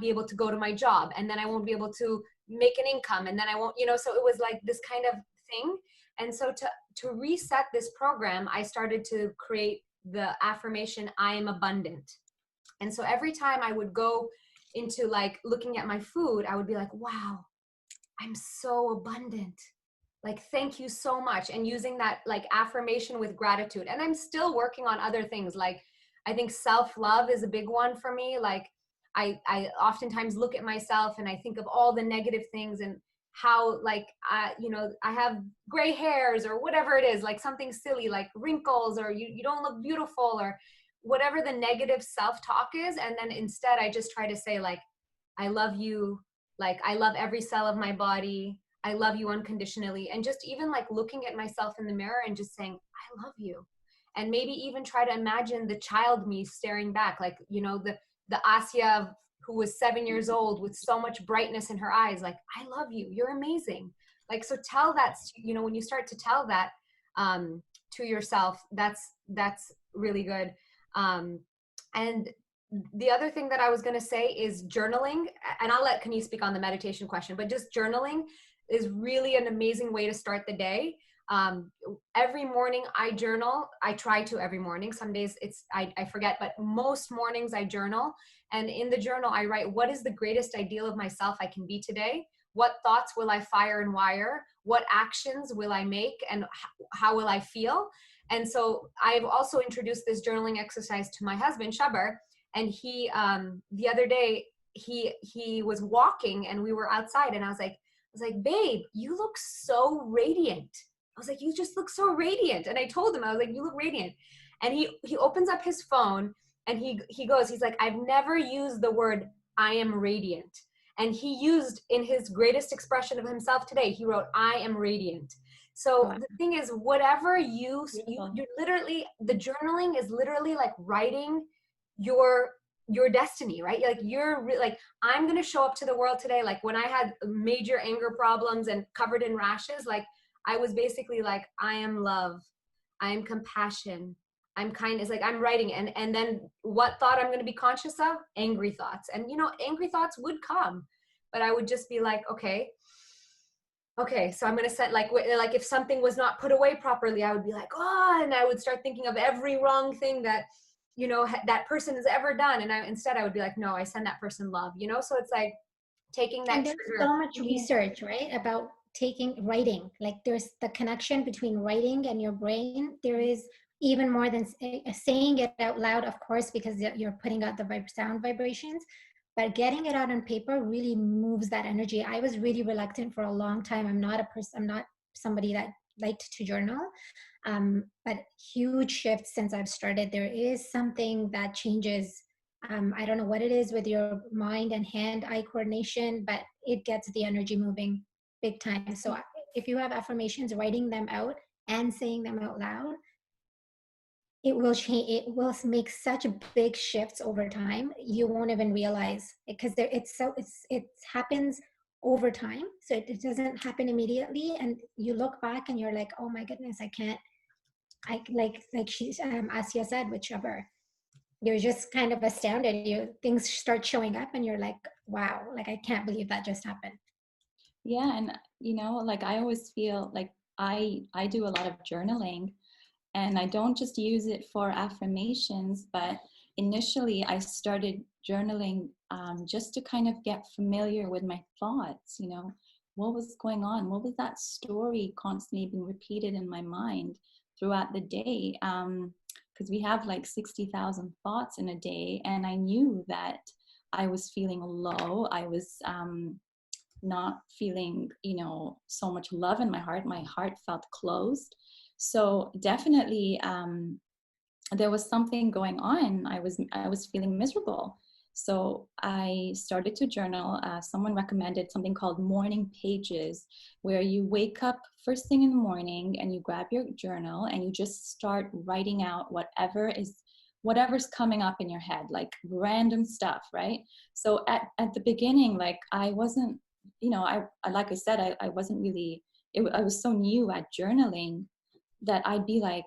be able to go to my job, and then I won't be able to make an income, and then I won't, you know, so it was like this kind of thing. And so to reset this program, I started to create the affirmation, I am abundant. And so every time I would go into like looking at my food, I would be like, wow, I'm so abundant. like, thank you so much. And using that like affirmation with gratitude. And I'm still working on other things. Like, I think self-love is a big one for me. Like, I oftentimes look at myself and I think of all the negative things and how, like, you know, I have gray hairs or whatever it is, like something silly, like wrinkles, or you don't look beautiful, or whatever the negative self-talk is. And then instead I just try to say, like, I love you. Like, I love every cell of my body. I love you unconditionally. And just even like looking at myself in the mirror and just saying, I love you. And maybe even try to imagine the child me staring back, like, you know, the Asiya who was 7 years old with so much brightness in her eyes, like, I love you. You're amazing. Like, so tell that, you know, when you start to tell that to yourself, that's really good. And the other thing that I was going to say is journaling, and I'll let Kaniz speak on the meditation question, but just journaling is really an amazing way to start the day. Every morning I journal. I try to every morning. Some days I forget, but most mornings I journal. And in the journal, I write, what is the greatest ideal of myself I can be today? What thoughts will I fire and wire? What actions will I make? And how will I feel? And so I've also introduced this journaling exercise to my husband, Shabar. And he, the other day, he was walking and we were outside, and I was like, babe, you look so radiant. I was like, you just look so radiant. And I told him, I was like, you look radiant. And he opens up his phone and he's like, I've never used the word I am radiant. And he used, in his greatest expression of himself today, he wrote, I am radiant. So Wow. the thing is, whatever you literally, the journaling is literally like writing your destiny, right? Like, like, I'm going to show up to the world today. Like, when I had major anger problems and covered in rashes, like, I was basically like, I am love. I am compassion. I'm kind. It's like, I'm writing. And then what thought I'm going to be conscious of? Angry thoughts. And, you know, angry thoughts would come, but I would just be like, okay, so I'm going to set, like if something was not put away properly, I would be like, oh, and I would start thinking of every wrong thing that, you know, that person has ever done. And instead I would be like, no, I send that person love, you know? So it's like taking that And there's trigger. so much research, right, about writing. Like, there's the connection between writing and your brain. There is even more than saying it out loud, of course, because you're putting out the sound vibrations, but getting it out on paper really moves that energy. I was really reluctant for a long time. I'm not somebody that liked to journal. But huge shifts since I've started. There is something that changes. I don't know what it is with your mind and hand-eye coordination, but it gets the energy moving big time. So if you have affirmations, writing them out and saying them out loud, it will change. It will make such big shifts over time. You won't even realize it, because it happens over time. So it doesn't happen immediately. And you look back and you're like, oh my goodness, like Asiya said with Shabar, you're just kind of astounded. Things start showing up and you're like, wow, like, I can't believe that just happened. Yeah, and you know, like, I always feel like I do a lot of journaling, and I don't just use it for affirmations, but initially I started journaling just to kind of get familiar with my thoughts, you know, what was going on, what was that story constantly being repeated in my mind throughout the day, because we have like 60,000 thoughts in a day, and I knew that I was feeling low. I was not feeling, you know, so much love in my heart. My heart felt closed. So definitely there was something going on. I was feeling miserable. So I started to journal. Someone recommended something called morning pages, where you wake up first thing in the morning and you grab your journal and you just start writing out whatever's coming up in your head, like random stuff, right? So at the beginning, like, I wasn't, you know, I like I said, I wasn't really, I was so new at journaling that I'd be like,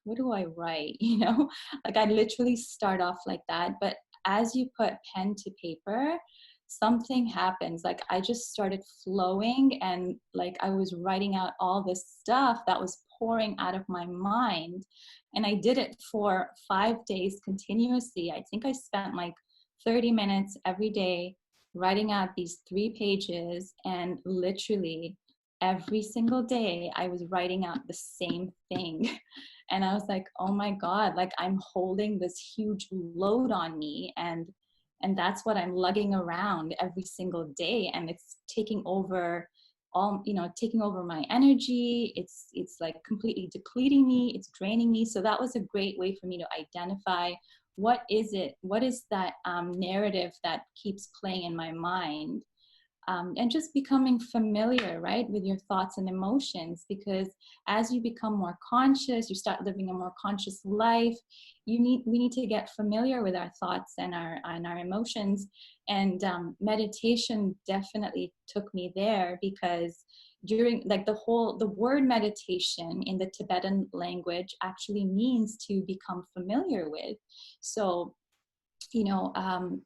what do I write? You know, like, I literally start off like that. But as you put pen to paper, something happens. Like, I just started flowing, and like, I was writing out all this stuff that was pouring out of my mind. And I did it for 5 days continuously. I think I spent like 30 minutes every day writing out these 3 pages, and literally every single day I was writing out the same thing. And I was like, oh my God, like I'm holding this huge load on me, and that's what I'm lugging around every single day, and it's taking over all, taking over my energy. It's like completely depleting me, it's draining me. So that was a great way for me to identify what is that narrative that keeps playing in my mind. And just becoming familiar, right, with your thoughts and emotions, because as you become more conscious, you start living a more conscious life. We need to get familiar with our thoughts and our emotions. And meditation definitely took me there, because during like the word meditation in the Tibetan language actually means to become familiar with. So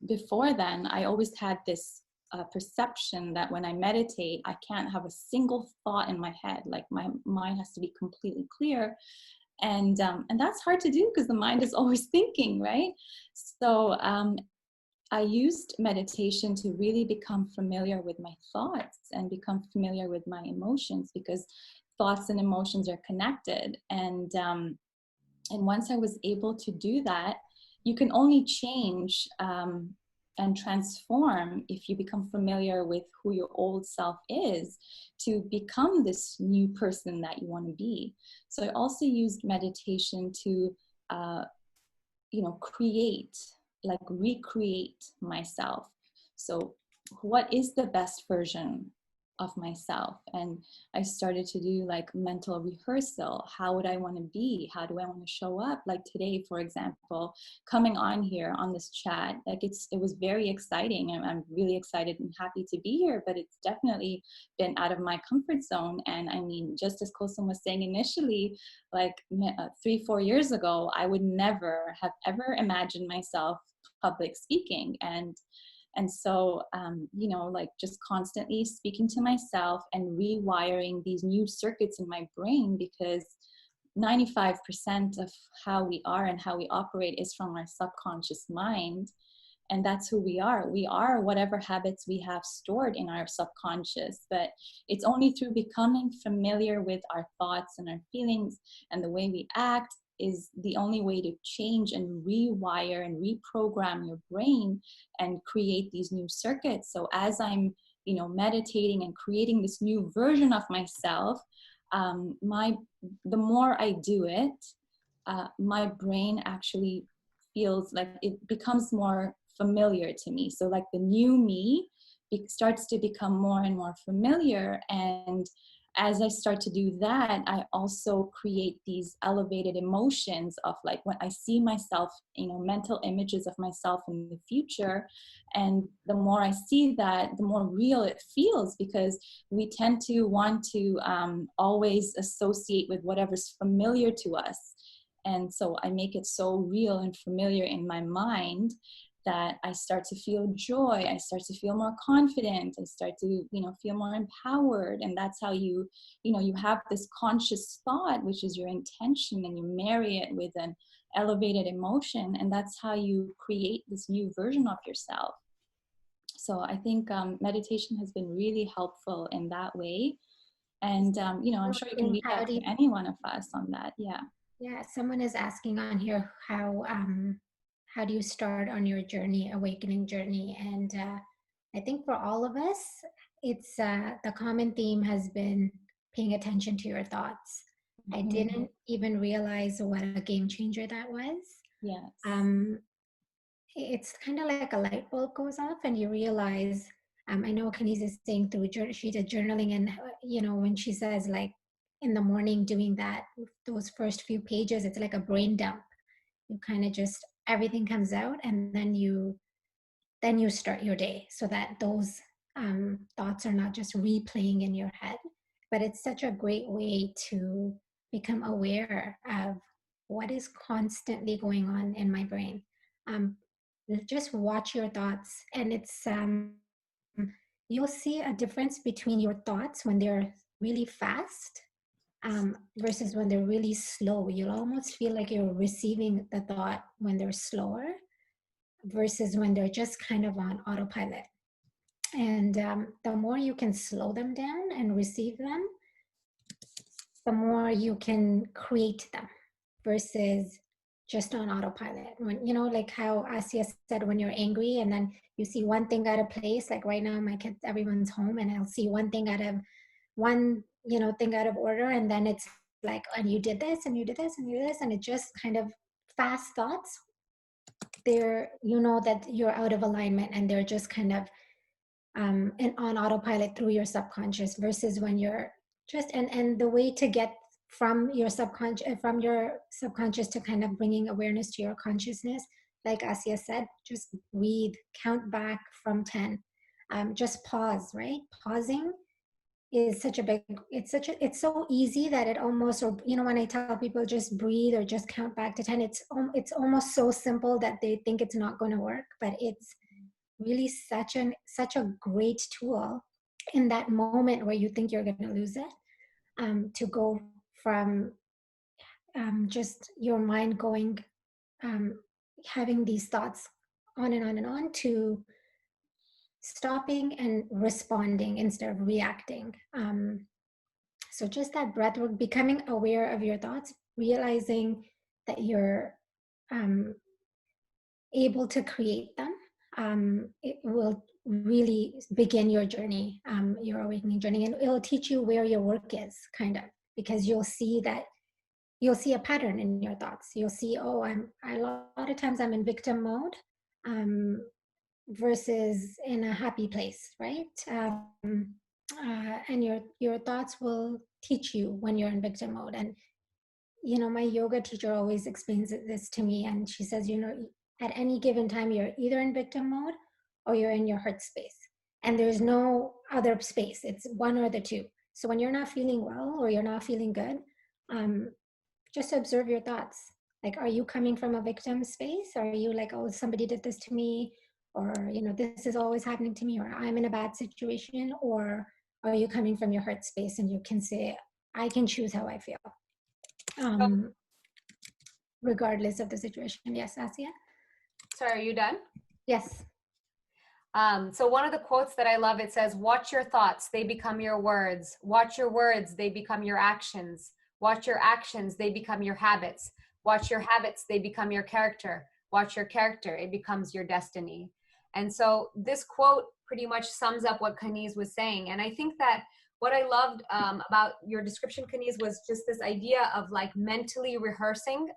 before then, I always had this perception that when I meditate, I can't have a single thought in my head. Like my mind has to be completely clear, and that's hard to do because the mind is always thinking, right? So I used meditation to really become familiar with my thoughts and become familiar with my emotions, because thoughts and emotions are connected. And once I was able to do that, you can only change and transform if you become familiar with who your old self is, to become this new person that you want to be. So I also used meditation to, recreate myself. So what is the best version of myself? And I started to do like mental rehearsal. How would I want to be? How do I want to show up? Like today, for example, coming on here on this chat, like it was very exciting, and I'm really excited and happy to be here, but it's definitely been out of my comfort zone. And I mean, just as Kulsoom was saying initially, like 3-4 years ago, I would never have ever imagined myself public speaking. And so, like just constantly speaking to myself and rewiring these new circuits in my brain, because 95% of how we are and how we operate is from our subconscious mind. And that's who we are. We are whatever habits we have stored in our subconscious. But it's only through becoming familiar with our thoughts and our feelings and the way we act is the only way to change and rewire and reprogram your brain and create these new circuits. So as I'm, meditating and creating this new version of myself, the more I do it, my brain actually feels like it becomes more familiar to me. So like the new me starts to become more and more familiar. And as I start to do that, I also create these elevated emotions of like when I see myself, mental images of myself in the future. And the more I see that, the more real it feels, because we tend to want to always associate with whatever's familiar to us. And so I make it so real and familiar in my mind that I start to feel joy. I start to feel more confident. I start to, feel more empowered. And that's how you have this conscious thought, which is your intention, and you marry it with an elevated emotion. And that's how you create this new version of yourself. So I think meditation has been really helpful in that way. And, I'm sure you can reach out to any one of us on that. Yeah. Yeah, someone is asking on here how do you start on your journey, awakening journey? And I think for all of us, it's the common theme has been paying attention to your thoughts. I didn't even realize what a game changer that was. Yes. It's kind of like a light bulb goes off and you realize, I know Kaniz is saying she did journaling, and when she says like in the morning doing that, those first few pages, it's like a brain dump. You kind of just, everything comes out, and then you start your day, so that those thoughts are not just replaying in your head. But it's such a great way to become aware of what is constantly going on in my brain. Just watch your thoughts, and it's you'll see a difference between your thoughts when they're really fast versus when they're really slow. You'll almost feel like you're receiving the thought when they're slower versus when they're just kind of on autopilot. And the more you can slow them down and receive them, the more you can create them versus just on autopilot. When, you know, like how Asiya said, when you're angry and then you see one thing out of place, like right now, my kids, everyone's home, and I'll see one thing out of thing out of order. And then it's like, and you did this and you did this and you did this. And it just kind of fast thoughts. They're, you know, that you're out of alignment and they're just kind of and on autopilot through your subconscious versus when you're just and the way to get from your subconscious to kind of bringing awareness to your consciousness, like Asiya said, just breathe, count back from 10, just pause, right? Pausing is such a big, it's so easy that it almost, or you know, when I tell people just breathe or just count back to 10, it's almost so simple that they think it's not going to work, but it's really such a great tool in that moment where you think you're going to lose it, to go from just your mind going, having these thoughts on and on and on, to stopping and responding instead of reacting. So just that breath work, becoming aware of your thoughts, realizing that you're able to create them, it will really begin your journey, your awakening journey, and it'll teach you where your work is, kind of, because you'll see a pattern in your thoughts. You'll see, oh, a lot of times I'm in victim mode, versus in a happy place, right? And your thoughts will teach you when you're in victim mode. And you know, my yoga teacher always explains this to me, and she says, you know, at any given time, you're either in victim mode or you're in your heart space. And there's no other space. It's one or the two. So when you're not feeling well or you're not feeling good, just observe your thoughts. Like, are you coming from a victim space? Are you like, oh, somebody did this to me? Or, you know, this is always happening to me, or I'm in a bad situation? Or are you coming from your heart space and you can say, I can choose how I feel, regardless of the situation? Yes, Asiya? Sorry, are you done? Yes. So one of the quotes that I love, it says, watch your thoughts, they become your words. Watch your words, they become your actions. Watch your actions, they become your habits. Watch your habits, they become your character. Watch your character, it becomes your destiny. And so this quote pretty much sums up what Kaniz was saying. And I think that what I loved about your description, Kaniz, was just this idea of like mentally rehearsing.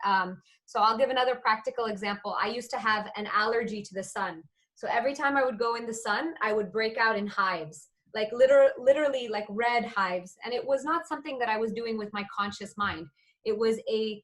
So I'll give another practical example. I used to have an allergy to the sun. So every time I would go in the sun, I would break out in hives, like literally like red hives. And it was not something that I was doing with my conscious mind. It was a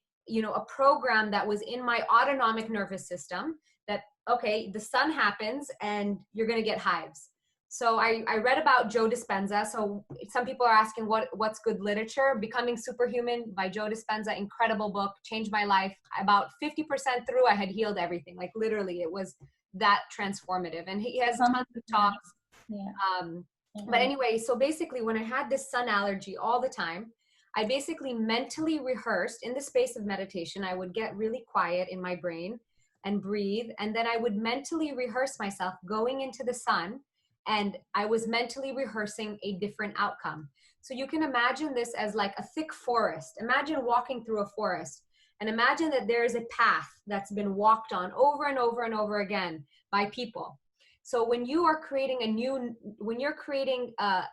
program that was in my autonomic nervous system that, okay, the sun happens and you're going to get hives. So I read about Joe Dispenza. So some people are asking what's good literature. Becoming Superhuman by Joe Dispenza, incredible book, changed my life. About 50% through, I had healed everything. Like literally, it was that transformative. And he has tons of talks. Yeah. But anyway, so basically when I had this sun allergy all the time, I basically mentally rehearsed in the space of meditation. I would get really quiet in my brain and breathe. And then I would mentally rehearse myself going into the sun. And I was mentally rehearsing a different outcome. So you can imagine this as like a thick forest. Imagine walking through a forest, and imagine that there is a path that's been walked on over and over and over again by people. So when you are creating a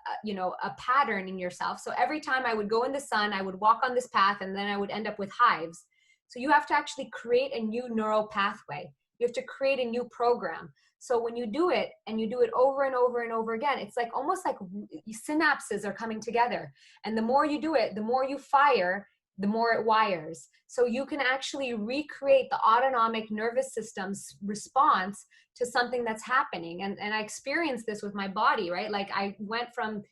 pattern in yourself, so every time I would go in the sun, I would walk on this path, and then I would end up with hives. So you have to actually create a new neural pathway. You have to create a new program. So when you do it, and you do it over and over and over again, it's like almost like synapses are coming together. And the more you do it, the more you fire, the more it wires. So you can actually recreate the autonomic nervous system's response to something that's happening. And I experienced this with my body, right? Like I went from,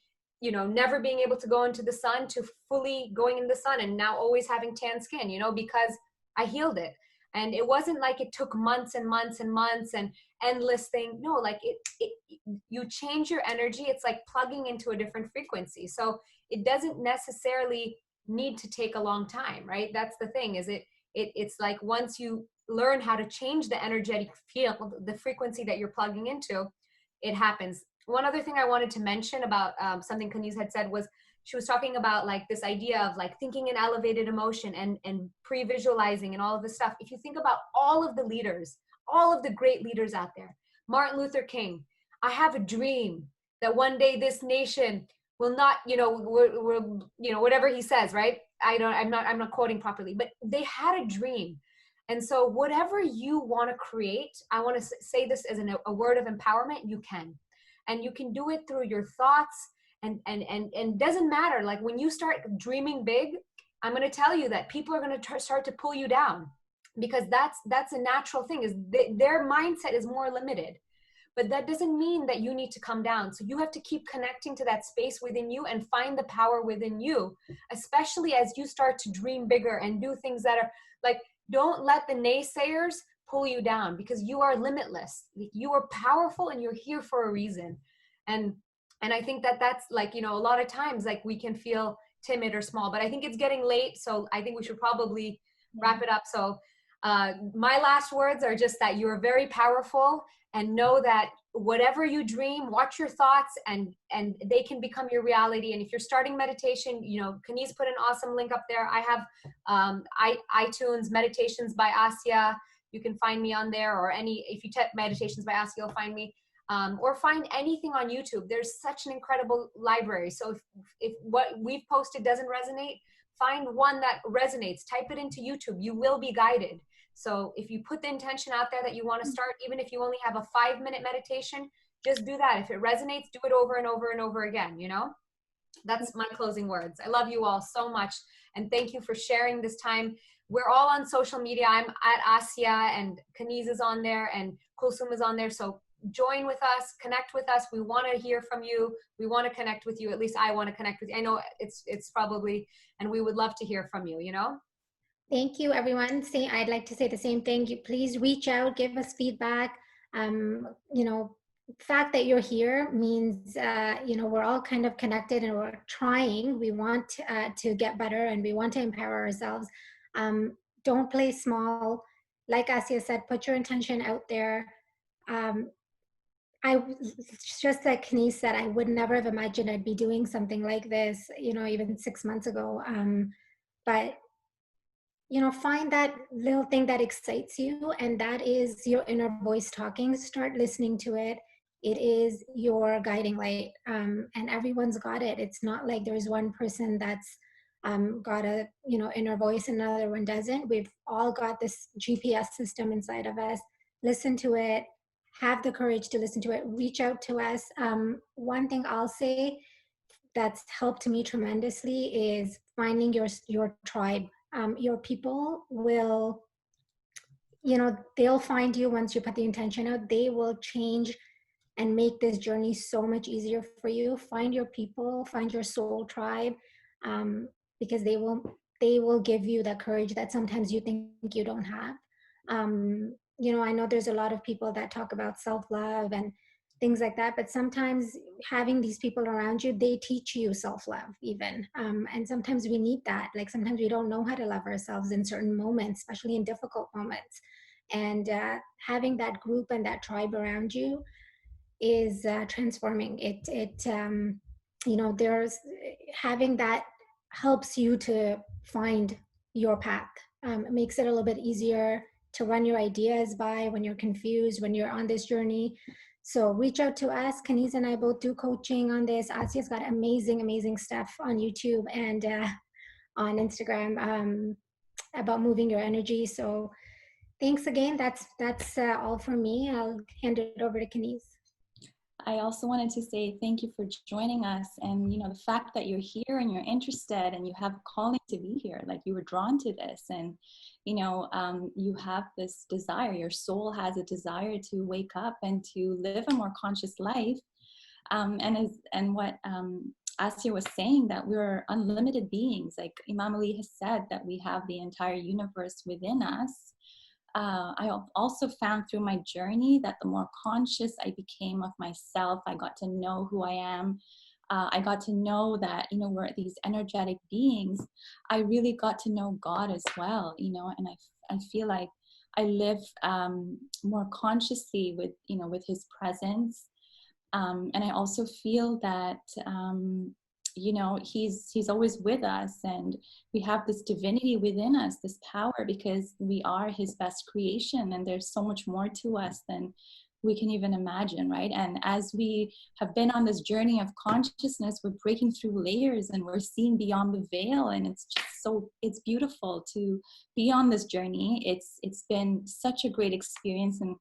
never being able to go into the sun to fully going in the sun, and now always having tan skin, because I healed it. And it wasn't like it took months and months and months and endless thing. No, like you change your energy. It's like plugging into a different frequency. So it doesn't necessarily need to take a long time, right? That's the thing, is it's like once you learn how to change the energetic field, the frequency that you're plugging into, it happens one other thing I wanted to mention about something Kaniz had said was, she was talking about like this idea of like thinking in elevated emotion and pre-visualizing and all of this stuff. If you think about all of the leaders, all of the great leaders out there, Martin Luther King, I have a dream that one day this nation will not, whatever he says, right? I'm not quoting properly, but they had a dream. And so whatever you want to create, I want to say this as a word of empowerment, you can. And you can do it through your thoughts, and doesn't matter. Like when you start dreaming big, I'm going to tell you that people are going to start to pull you down, because that's a natural thing, is their mindset is more limited. But that doesn't mean that you need to come down. So you have to keep connecting to that space within you and find the power within you, especially as you start to dream bigger and do things that are like, don't let the naysayers pull you down, because you are limitless. You are powerful and you're here for a reason. And I think that's like, a lot of times like we can feel timid or small, but I think it's getting late. So I think we should probably wrap it up. So my last words are just that you're very powerful, and know that whatever you dream, watch your thoughts, and they can become your reality. And if you're starting meditation, Kaniz put an awesome link up there. I have iTunes Meditations by Asiya. You can find me on there, or if you type Meditations by Asiya, you'll find me. Or find anything on YouTube. There's such an incredible library. So if what we've posted doesn't resonate, find one that resonates, type it into YouTube. You will be guided. So if you put the intention out there that you want to start, even if you only have a 5-minute meditation, just do that. If it resonates, do it over and over and over again, That's my closing words. I love you all so much. And thank you for sharing this time. We're all on social media. I'm at Asiya, and Kaniz is on there, and Kulsoom is on there. So join with us, connect with us. We want to hear from you. We want to connect with you. At least I want to connect with you. I know it's probably, and we would love to hear from you, Thank you, everyone. I'd like to say the same thing. You please reach out, give us feedback. The fact that you're here means, we're all kind of connected and we're trying. We want to get better, and we want to empower ourselves. Don't play small. Like Asiya said, put your intention out there. Just like Kaniz said, I would never have imagined I'd be doing something like this, even 6 months ago. But find that little thing that excites you, and that is your inner voice talking. Start listening to it. It is your guiding light, and everyone's got it. It's not like there's one person that's got a inner voice and another one doesn't. We've all got this GPS system inside of us. Listen to it. Have the courage to listen to it. Reach out to us. One thing I'll say that's helped me tremendously is finding your tribe. Your people will, they'll find you once you put the intention out. They will change and make this journey so much easier for you. Find your people, find your soul tribe, because they will give you that courage that sometimes you think you don't have. I know there's a lot of people that talk about self-love and things like that, but sometimes having these people around you, they teach you self-love even. And sometimes we need that. Like sometimes we don't know how to love ourselves in certain moments, especially in difficult moments. And having that group and that tribe around you is transforming. There's having that helps you to find your path. It makes it a little bit easier to run your ideas by when you're confused, when you're on this journey. So reach out to us. Kaniz and I both do coaching on this. Asiya's got amazing stuff on YouTube and on Instagram about moving your energy. So thanks again. That's all from me. I'll hand it over to Kaniz. I also wanted to say thank you for joining us, and the fact that you're here and you're interested and you have a calling to be here, like you were drawn to this, and you have this desire. Your soul has a desire to wake up and to live a more conscious life. And what Asiya was saying, that we're unlimited beings. Like Imam Ali has said, that we have the entire universe within us. I also found through my journey that the more conscious I became of myself, I got to know who I am. I got to know that, we're these energetic beings. I really got to know God as well, and I feel like I live more consciously with, with his presence. And I also feel that, you know, he's always with us, and we have this divinity within us, this power, because we are his best creation, and there's so much more to us than we can even imagine, right? And as we have been on this journey of consciousness, we're breaking through layers and we're seeing beyond the veil, and it's just so, it's beautiful to be on this journey. It's been such a great experience, and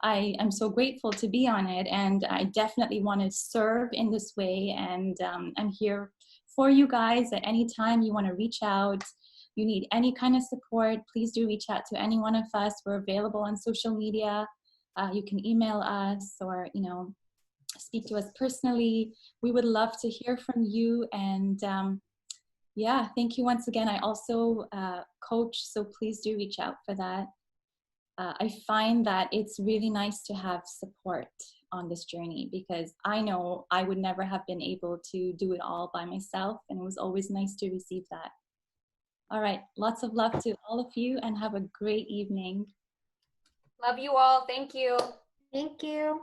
I am so grateful to be on it, and I definitely want to serve in this way. And I'm here for you guys at any time you want to reach out. You need any kind of support, please do reach out to any one of us. We're available on social media. You can email us, or, you know, speak to us personally. We would love to hear from you. And yeah, thank you once again. I also coach, so please do reach out for that. I find that it's really nice to have support on this journey, because I know I would never have been able to do it all by myself, and it was always nice to receive that. All right, lots of love to all of you, and have a great evening. Love you all. Thank you. Thank you.